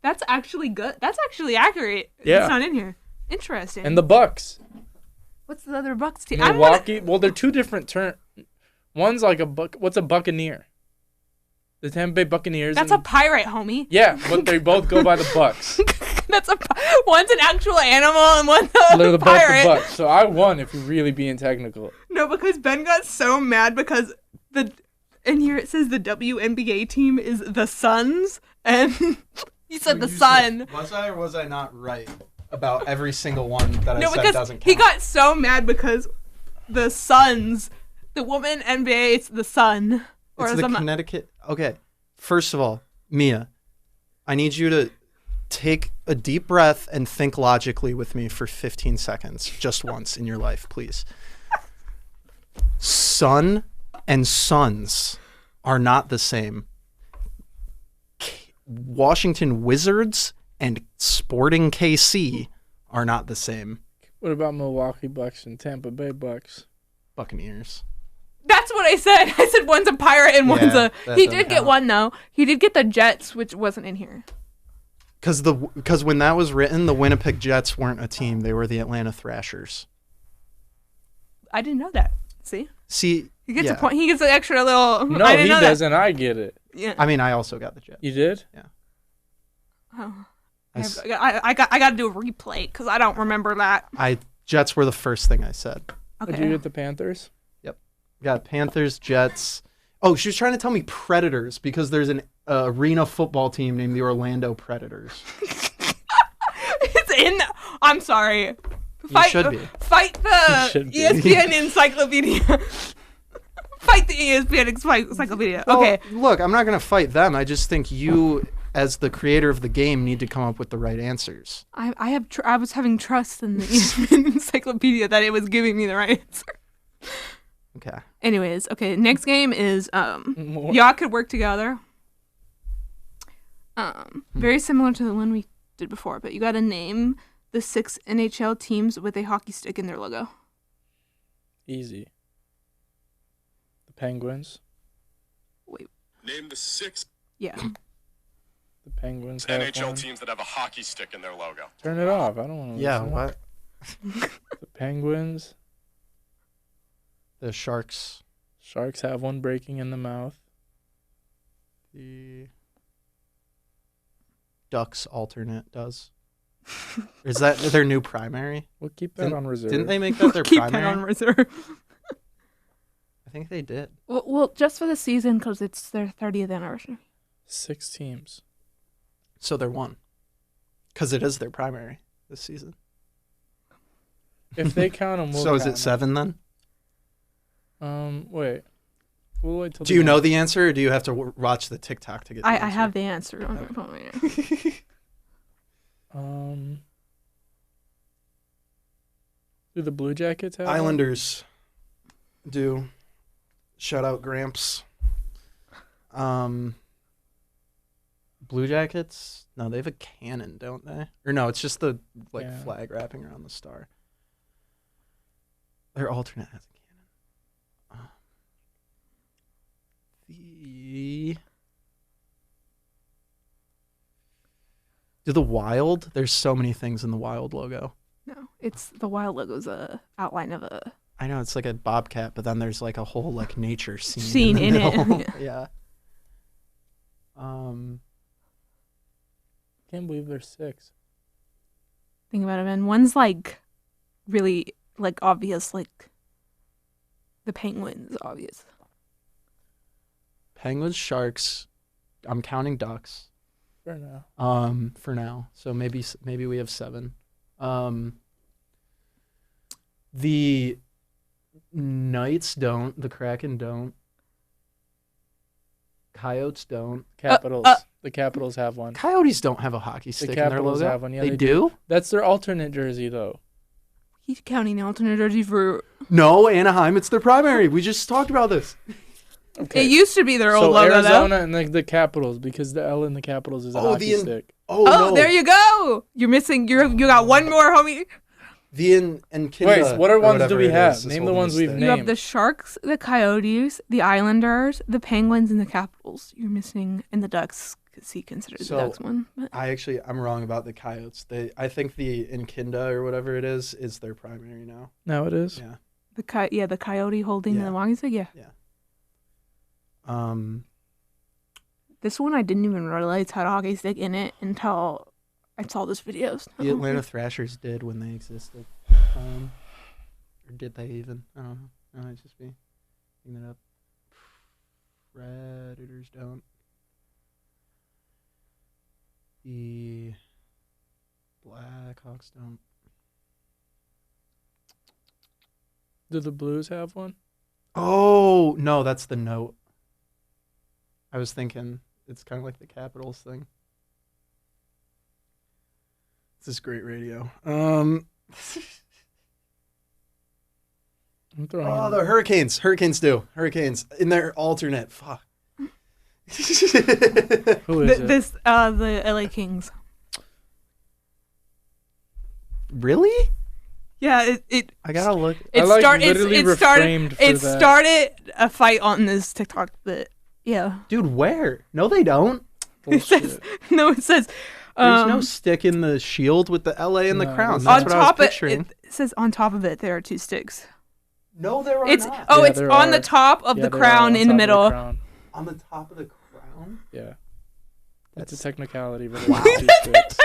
That's actually good. That's actually accurate. Yeah. It's not in here. Interesting. And the Bucks. What's the other Bucks team? Milwaukee. Well, they're two different terms. One's like what's a Buccaneer? The Tampa Bay Buccaneers. That's a pirate, homie. Yeah, but they both go by the Bucks. One's an actual animal and one's a They're both pirate. the Bucks. So I won if you're really being technical. No, because Ben got so mad because and here it says the WNBA team is the Suns, and he said the Sun. Was I or was I not right about every single one that I said because doesn't count? he got so mad because the Suns, the women NBA, it's the Sun. It's the Connecticut. Okay, first of all, Mia, I need you to take a deep breath and think logically with me for 15 seconds, just once in your life, please. Sun and Suns are not the same. Washington Wizards and Sporting KC are not the same. What about Milwaukee Bucks and Tampa Bay Bucks? Buccaneers. That's what I said. I said one's a pirate and one's a. He did get one though. He did get the Jets, which wasn't in here. Because when that was written, the Winnipeg Jets weren't a team; they were the Atlanta Thrashers. I didn't know that. See, he gets a point. He gets an extra little. No, I didn't he know doesn't. I get it. Yeah. I mean, I also got the Jets. You did? Yeah. Oh. I got to do a replay because I don't remember that. Jets were the first thing I said. Okay. Did you get the Panthers? Got Panthers, Jets. Oh, she was trying to tell me Predators because there's an arena football team named the Orlando Predators. It's in. I'm sorry. Should be. Fight the ESPN encyclopedia. Fight the ESPN encyclopedia. Well, okay. Look, I'm not going to fight them. I just think you, as the creator of the game, need to come up with the right answers. I was having trust in the ESPN encyclopedia that it was giving me the right answer. Okay. Anyways, okay. Next game is y'all could work together. Very similar to the one we did before, but you got to name the 6 NHL teams with a hockey stick in their logo. Easy. The Penguins. Wait. Name the 6 Yeah. The Penguins. NHL teams that have a hockey stick in their logo. Turn it off. I don't want to. Yeah. Listen. What? The Penguins. The Sharks. Sharks have one breaking in the mouth. The Ducks alternate does. Is that their new primary? We'll keep that on reserve. Didn't they make that their Keep primary? that on reserve. I think they did. Well, just for the season because it's their 30th anniversary. 6 teams. So they're one. Because it is their primary this season. If they count them, we'll so is count it 7 then? Wait. We'll wait till. Do you know the answer, or do you have to watch the TikTok to get? The answer? I have the answer on my phone right now. Do the Blue Jackets have Islanders do. Shout out Gramps. Blue Jackets? No, they have a cannon, don't they? Or no, it's just the flag wrapping around the star. Their alternate has a cannon. Do the Wild? There's so many things in the Wild logo. No, it's the Wild logo's a outline of a. I know it's like a bobcat, but then there's like a whole like nature scene in it. Yeah. Can't believe there's 6. Think about it, man. One's like really like obvious, like the Penguins, obvious. Penguins, Sharks. I'm counting Ducks. For now. For now. So maybe we have 7. The Knights don't. The Kraken don't. Coyotes don't. Capitals. The Capitals have one. Coyotes don't have a hockey stick in their Capitals logo. have one. Yeah, they do? That's their alternate jersey, though. He's counting the alternate jersey for. No, Anaheim. It's their primary. We just talked about this. Okay. It used to be their old logo, Arizona though. and the Capitals, because the L in the Capitals is a hockey stick. No. There you go. You're missing. You got one more, homie. The Enkinda. Wait, what or ones whatever do we it have? is Name the holding ones the we've stick. You have named. the Sharks, the Coyotes, the Islanders, the Penguins, and the Capitals. You're missing, and the Ducks, because he considers So, the Ducks one. But I'm wrong about the Coyotes. I think the Enkinda or whatever it is their primary now. Now it is. Yeah. the Coyote holding Yeah. the hockey stick. Yeah. This one I didn't even realize had a hockey stick in it until I saw this video. The Atlanta Thrashers did when they existed. Or did they even? I don't know. That might just be picking it up. Predators don't. The Blackhawks don't. Do the Blues have one? Oh, no, that's the note. I was thinking it's kind of like the Capitals thing. This is great radio. I'm throwing. Oh, the Hurricanes. Hurricanes do. Hurricanes in their alternate. Fuck. Who is it? The LA Kings. Really? Yeah, it I gotta look. it I, like, start it's, literally it started reframed for it that. started a fight on this TikTok, but yeah. Dude, where? No, they don't. It says no. It says There's no stick in the shield with the LA and the No, crown. there's That's on what I was top picturing. it says on top of it there are two sticks. No, there are It's not. oh, Yeah, it's there on the are. top of Yeah, the they are crown on in the top of middle. crown. On the top of the crown? Yeah. That's a That's technicality, but Wow. it's two sticks.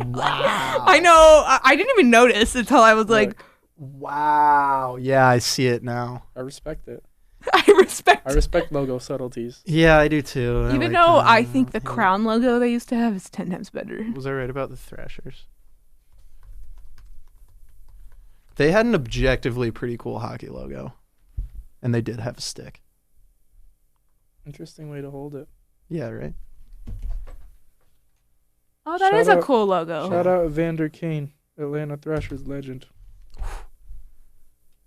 wow. I know. I didn't even notice until I was like, Look, Wow. Yeah, I see it now. I respect it. I respect. I respect logo subtleties. Yeah, I do too. Even though I think the crown logo they used to have is 10 times better. Was I right about the Thrashers? They had an objectively pretty cool hockey logo. And they did have a stick. Interesting way to hold it. Yeah, right? Oh, that Shout is a out- cool logo. Shout out Vander Kane, Atlanta Thrashers legend.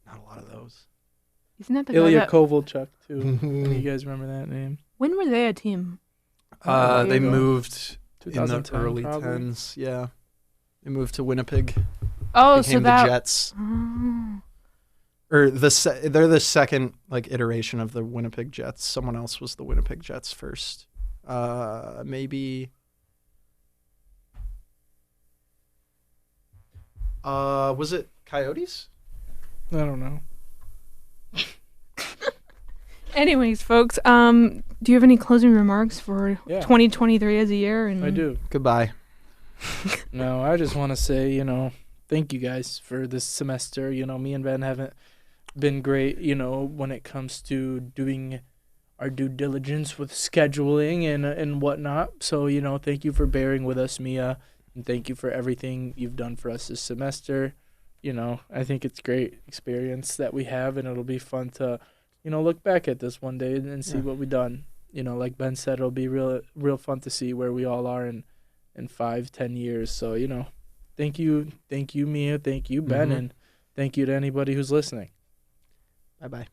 Not a lot of those. Isn't that the guy Ilya that, Kovalchuk, too. You guys remember that name? when were they a team? They There you go. moved in the 2010 early probably. 10s. Yeah. They moved to Winnipeg. Oh, Became so that. the Jets. Oh. Or they're the second iteration of the Winnipeg Jets. Someone else was the Winnipeg Jets first. Maybe. Was it Coyotes? I don't know. Anyways, folks, do you have any closing remarks for Yeah. 2023 as a year? And I do. Goodbye. No, I just want to say, thank you guys for this semester. Me and Ben haven't been great, when it comes to doing our due diligence with scheduling and whatnot. So, thank you for bearing with us, Mia, and thank you for everything you've done for us this semester. I think it's great experience that we have, and it'll be fun to, look back at this one day and see what we've done. Like Ben said, it'll be real fun to see where we all are in 5-10 years. So, thank you, Mia, thank you, Ben, Mhm. and thank you to anybody who's listening. Bye-bye.